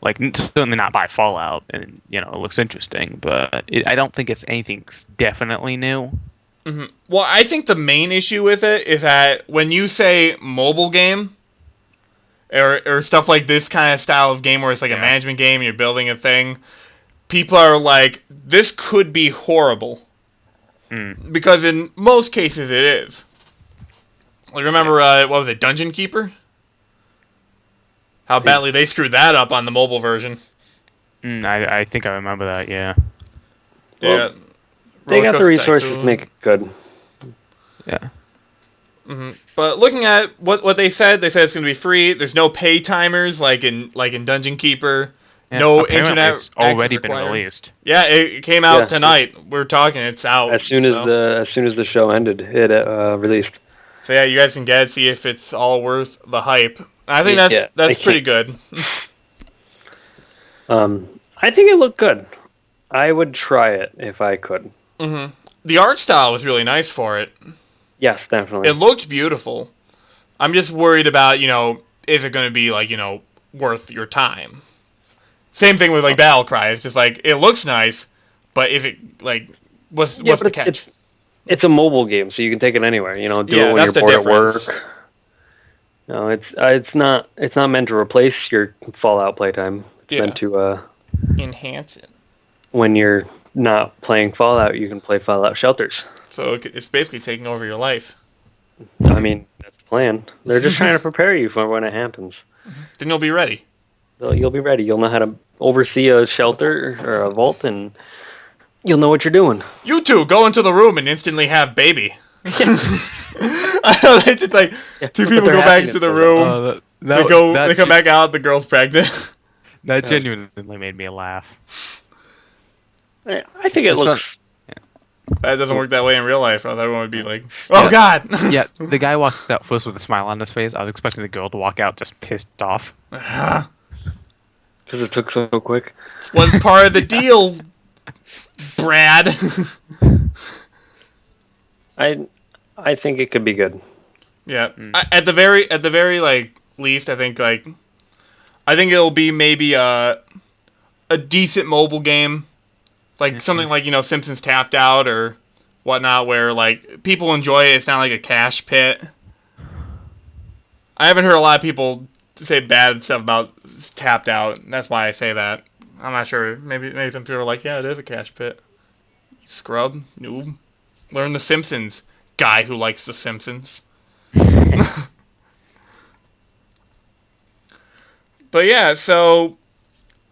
Like, certainly not by Fallout, and it looks interesting, but I don't think it's anything definitely new. Mm-hmm. Well, I think the main issue with it is that when you say mobile game, or stuff like this kind of style of game where it's like a management game, you're building a thing, people are like, this could be horrible. Because in most cases it is. Like, remember, what was it, Dungeon Keeper? How badly they screwed that up on the mobile version. I think I remember that, yeah. Yeah. They got the resources to make it good. Yeah. Mm-hmm. But looking at what they said it's going to be free. There's no pay timers like in Dungeon Keeper. Yeah, no internet. It's already been released. Yeah, it came out tonight. We're talking. It's out as soon as the show ended. It released. So yeah, you guys can get it, see if it's all worth the hype. I think that's pretty good. I think it looked good. I would try it if I could. Mm-hmm. The art style was really nice for it. Yes, definitely. It looked beautiful. I'm just worried about, is it going to be, like, worth your time? Same thing with, like, Battlecry. It's just, like, it looks nice, but is it, like, what's the catch? it's a mobile game, so you can take it anywhere. Do Yeah, it when that's you're the bored at difference. work. No, it's not meant to replace your Fallout playtime. It's meant to enhance it. when you're not playing Fallout, you can play Fallout Shelters. So it's basically taking over your life. I mean, that's the plan. They're just trying to prepare you for when it happens. Then you'll be ready. So you'll be ready. You'll know how to oversee a shelter or a vault, and you'll know what you're doing. You two go into the room and instantly have baby. I know, it's just like two people go back into the room. They come back out. The girl's pregnant. That genuinely made me laugh. I think it looks. That doesn't work that way in real life. Everyone would be like, "Oh God!" Yeah, the guy walks out first with a smile on his face. I was expecting the girl to walk out just pissed off. Because it took so quick. Was part of the deal, Brad. I think it could be good. Yeah. At the very least, I think it'll be maybe a decent mobile game, like something like Simpsons Tapped Out or whatnot, where like people enjoy it. It's not like a cash pit. I haven't heard a lot of people say bad stuff about Tapped Out. And that's why I say that. I'm not sure. Maybe some people are like, yeah, it is a cash pit. Scrub, noob. Learn The Simpsons. Guy who likes The Simpsons. But yeah, so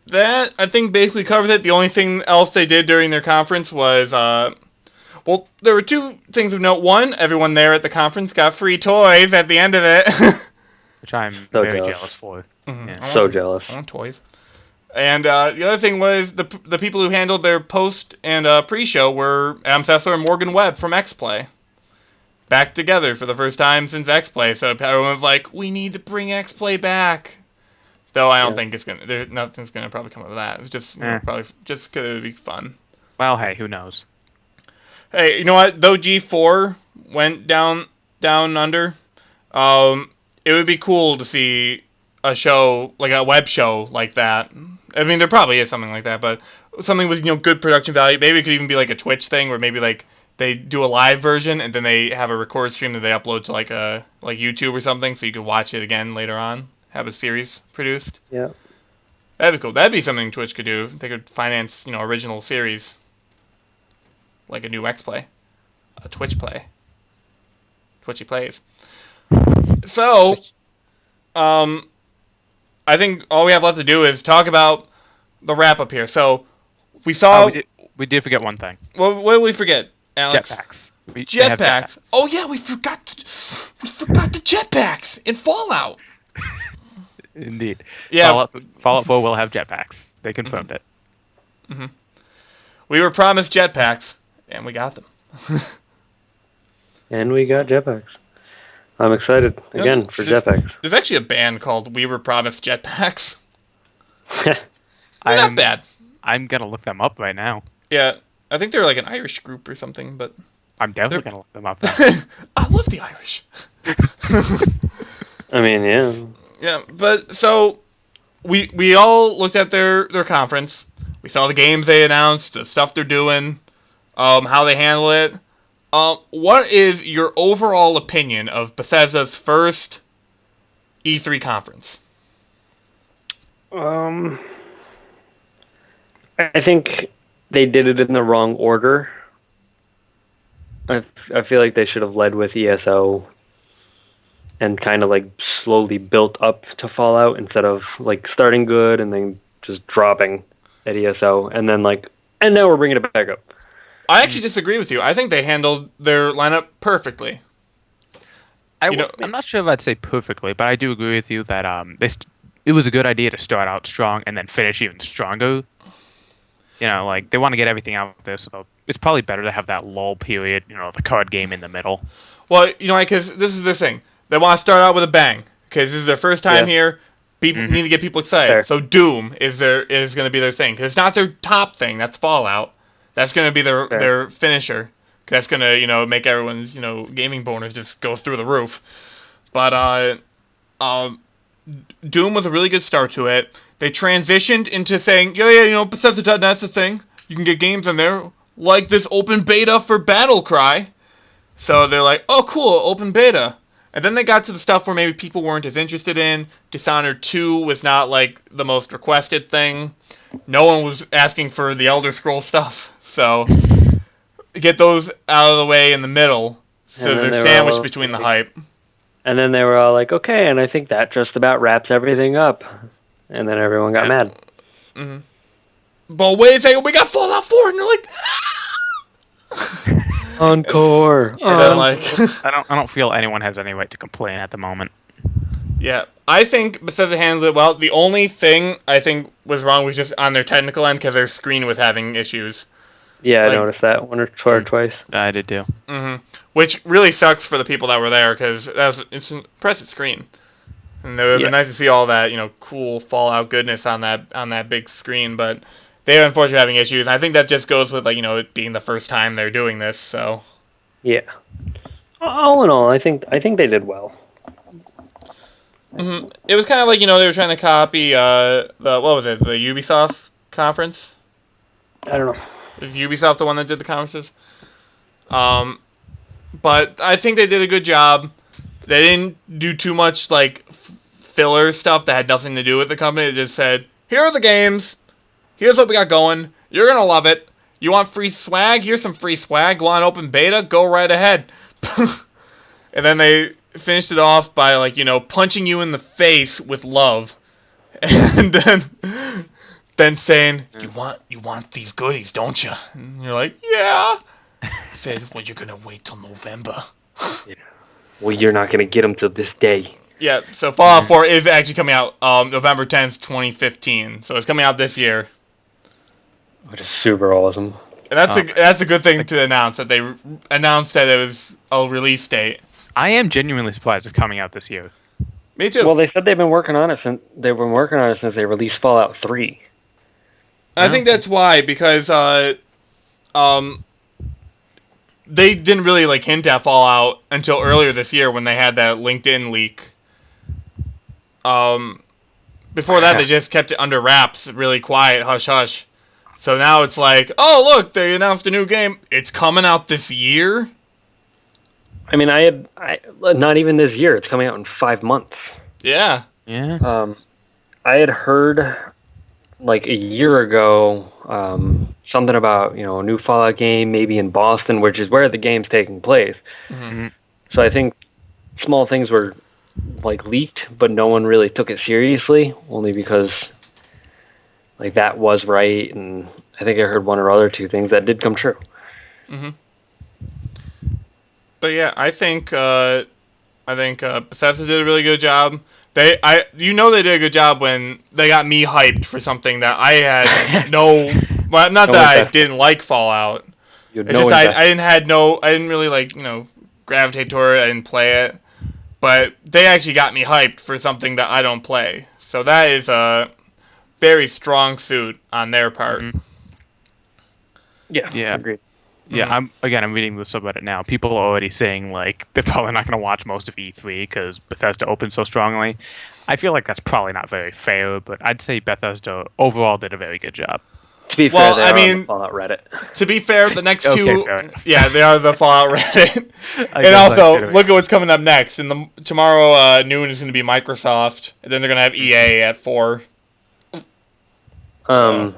that I think basically covers it. The only thing else they did during their conference was, well, there were two things of note. One, everyone there at the conference got free toys at the end of it. Which I'm So very jealous. jealous for. Mm-hmm. Yeah. So jealous. I want toys. And the other thing was the people who handled their post and pre-show were Adam Sessler and Morgan Webb from X-Play. Back together for the first time since X-Play, so everyone's like, we need to bring X-Play back. Though I don't think it's gonna. Nothing's gonna probably come of that. It's just probably just because it would be fun. Well, hey, who knows? Hey, you know what? Though G4 went down under, it would be cool to see a show like a web show like that. I mean, there probably is something like that, but something with good production value. Maybe it could even be like a Twitch thing, where maybe like they do a live version and then they have a record stream that they upload to like YouTube or something, so you could watch it again later on. Have a series produced. Yeah. That'd be cool. That'd be something Twitch could do. They could finance, original series. Like a new X-Play. A Twitch play. Twitchy plays. So, I think all we have left to do is talk about the wrap-up here. So, we saw... we did forget one thing. What did we forget, Alex? Jetpacks. Jetpacks. Oh yeah, we forgot the jetpacks in Fallout. Indeed. Yeah. Fallout 4 will have jetpacks. They confirmed it. Mm-hmm. We were promised jetpacks, and we got them. And we got jetpacks. I'm excited again for jetpacks. There's actually a band called We Were Promised Jetpacks. Not bad. I'm gonna look them up right now. Yeah, I think they're like an Irish group or something, but I'm definitely gonna look them up. I love the Irish. I mean, yeah. Yeah, but so we all looked at their conference. We saw the games they announced, the stuff they're doing, how they handle it. What is your overall opinion of Bethesda's first E3 conference? I think they did it in the wrong order. I feel like they should have led with ESO and kind of like slowly built up to Fallout instead of like starting good and then just dropping at ESO and then and now we're bringing it back up. I actually disagree with you. I think they handled their lineup perfectly. I'm not sure if I'd say perfectly, but I do agree with you that it was a good idea to start out strong and then finish even stronger. They want to get everything out there, so it's probably better to have that lull period, the card game in the middle. Well, because this is the thing. They want to start out with a bang, because this is their first time here. People need to get people excited. Fair. So Doom is going to be their thing, because it's not their top thing. That's Fallout. That's going to be their finisher. That's going to make everyone's gaming bonus just go through the roof. But Doom was a really good start to it. They transitioned into saying, Bethesda.net's the thing. You can get games in there, like this open beta for Battlecry. So they're like, oh, cool, open beta. And then they got to the stuff where maybe people weren't as interested in. Dishonored 2 was not, like, the most requested thing. No one was asking for the Elder Scrolls stuff. So get those out of the way in the middle. So they're sandwiched between the hype. And then they were all like, okay, and I think that just about wraps everything up. And then everyone got mad. Mm-hmm. But wait a second, we got Fallout 4, and they're like... Encore. And then, like... I don't feel anyone has any right to complain at the moment. Yeah, I think Bethesda handled it well. The only thing I think was wrong was just on their technical end, because their screen was having issues. Yeah, I noticed that one or twice. I did too. Mm-hmm. Which really sucks for the people that were there, because it's an impressive screen. And it would have been nice to see all that, cool Fallout goodness on that big screen, but they are unfortunately having issues. And I think that just goes with, like, it being the first time they're doing this, so... Yeah. All in all, I think they did well. Mm-hmm. It was kind of like, they were trying to copy, the Ubisoft conference? I don't know. Is Ubisoft the one that did the conferences? But I think they did a good job. They didn't do too much, like, filler stuff that had nothing to do with the company. They just said, here are the games. Here's what we got going. You're going to love it. You want free swag? Here's some free swag. Want open beta? Go right ahead. And then they finished it off by, like, punching you in the face with love. And then saying, you want these goodies, don't you? And you're like, yeah. I said, well, you're going to wait till November. Yeah. Well, you're not going to get them till this day. Yeah, so Fallout 4 is actually coming out November 10th, 2015. So it's coming out this year. Which is super awesome. And that's a good thing to announce, that they announced that it was a release date. I am genuinely surprised it's coming out this year. Me too. Well, they said they've been working on it since they released Fallout 3. I think that's why, because they didn't really, like, hint at Fallout until earlier this year when they had that LinkedIn leak. Before that, they just kept it under wraps, really quiet, hush-hush. So now it's like, oh, look, they announced a new game. It's coming out this year? I mean, not even this year. It's coming out in 5 months. Yeah. Yeah. I had heard, like, a year ago, something about, a new Fallout game, maybe in Boston, which is where the game's taking place. Mm-hmm. So I think small things were, like, leaked, but no one really took it seriously, only because, like, that was right, and I think I heard one or other two things that did come true. Mm-hmm. But yeah, I think Bethesda did a really good job. They did a good job when they got me hyped for something that I had well, not that I didn't like Fallout. It's just I didn't really, like, gravitate toward it. I didn't play it. But they actually got me hyped for something that I don't play. So that is a very strong suit on their part. Mm-hmm. Yeah. Agreed. Yeah, I'm reading the subreddit now. People are already saying, like, they're probably not going to watch most of E3 because Bethesda opened so strongly. I feel like that's probably not very fair, but I'd say Bethesda overall did a very good job. To be fair, they are on the Fallout Reddit. To be fair, the next okay, two... Yeah, they are the Fallout Reddit. And also, look at what's coming up next. Tomorrow noon is going to be Microsoft, and then they're going to have EA at 4. Yeah.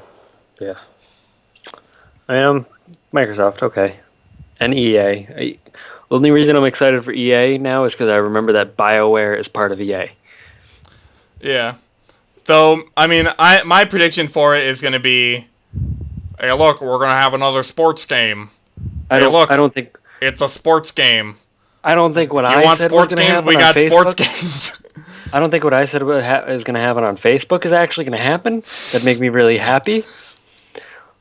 I am... Microsoft, okay. And EA. The only reason I'm excited for EA now is because I remember that BioWare is part of EA. Yeah. So, I mean, my prediction for it is going to be, hey, look, we're going to have another sports game. I don't think... It's a sports game. I don't think what I said was going to happen on Facebook. We got sports games. I don't think what I said is going to happen on Facebook is actually going to happen. That'd make me really happy.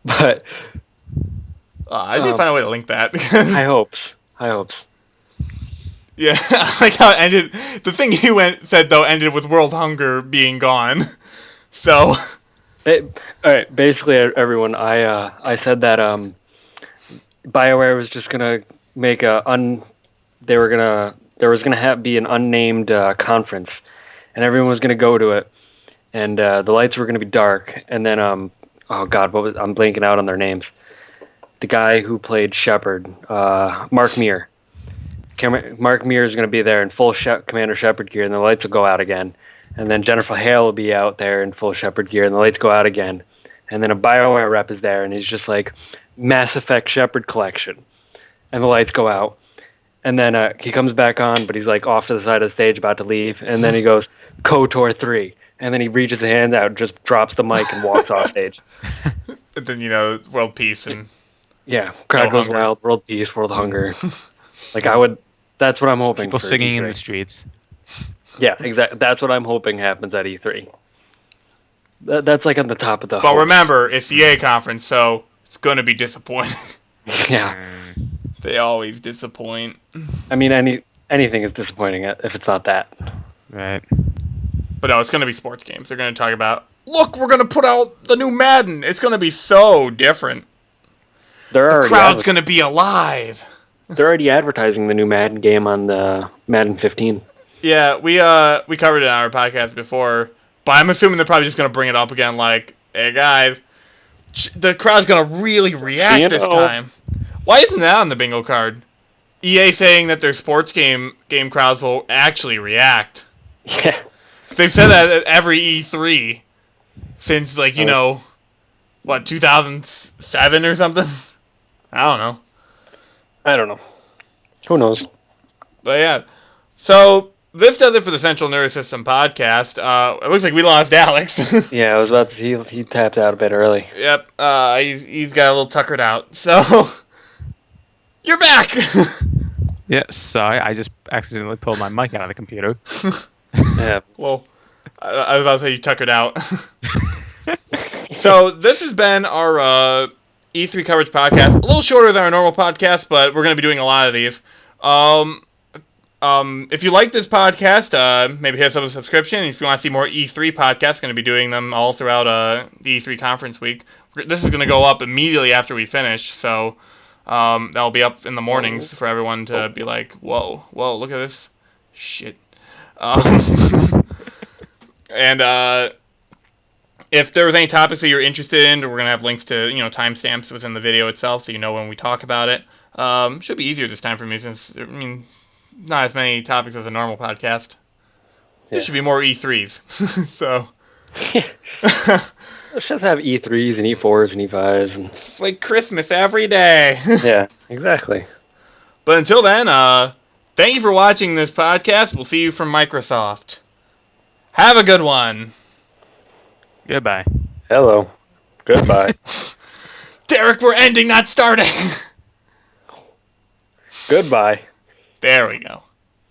But... I need to find a way to link that. High hopes. Yeah, I like how it ended. The thing you said, though, ended with world hunger being gone. So... All right, basically, everyone, I said that BioWare was just going to make there was going to be an unnamed conference, and everyone was going to go to it, and the lights were going to be dark, and then, I'm blanking out on their names. The guy who played Shepard, Mark Meer. Mark Muir is going to be there in full Commander Shepard gear, and the lights will go out again. And then Jennifer Hale will be out there in full Shepard gear, and the lights go out again. And then a BioWare rep is there, and he's just like, Mass Effect Shepard Collection. And the lights go out. And then he comes back on, but he's like off to the side of the stage about to leave. And then he goes, KOTOR 3. And then he reaches his hand out, just drops the mic, and walks off stage. And then, world peace and... Yeah, crowd goes wild, world peace, world hunger. That's what I'm hoping People for singing E3. in the streets. Yeah, exactly. That's what I'm hoping happens at E3. That's like on the top of the... But remember, it's the EA conference, so it's going to be disappointing. Yeah. They always disappoint. I mean, anything is disappointing if it's not that. Right. But no, it's going to be sports games. They're going to talk about, look, we're going to put out the new Madden. It's going to be so different. The crowd's going to be alive. They're already advertising the new Madden game on the Madden 15. Yeah, we covered it on our podcast before, but I'm assuming they're probably just going to bring it up again like, hey guys, the crowd's going to really react this time. Why isn't that on the bingo card? EA saying that their sports game crowds will actually react. Yeah. They've said that at every E3 since, 2007 or something? I don't know. Who knows? But yeah. So, this does it for the Central Nervous System podcast. It looks like we lost Alex. Yeah, I was about to... He tapped out a bit early. Yep. He's got a little tuckered out. So, you're back! Yeah, sorry. I just accidentally pulled my mic out of the computer. Yeah. Well, I was about to say you tuckered out. So, this has been our E3 coverage podcast. A little shorter than our normal podcast, but we're going to be doing a lot of these. If you like this podcast, maybe hit us up with a subscription. If you want to see more E3 podcasts, we're going to be doing them all throughout the E3 conference week. This is going to go up immediately after we finish, so that'll be up in the mornings for everyone to be like, whoa, look at this shit. And if there was any topics that you're interested in, we're going to have links to, timestamps within the video itself so you know when we talk about it. Should be easier this time for me since, not as many topics as a normal podcast. Yeah. There should be more E3s. So. Let's just have E3s and E4s and E5s. And... It's like Christmas every day. Yeah, exactly. But until then, thank you for watching this podcast. We'll see you from Microsoft. Have a good one. Goodbye. Hello. Goodbye. Derek, we're ending, not starting. Goodbye. There we go.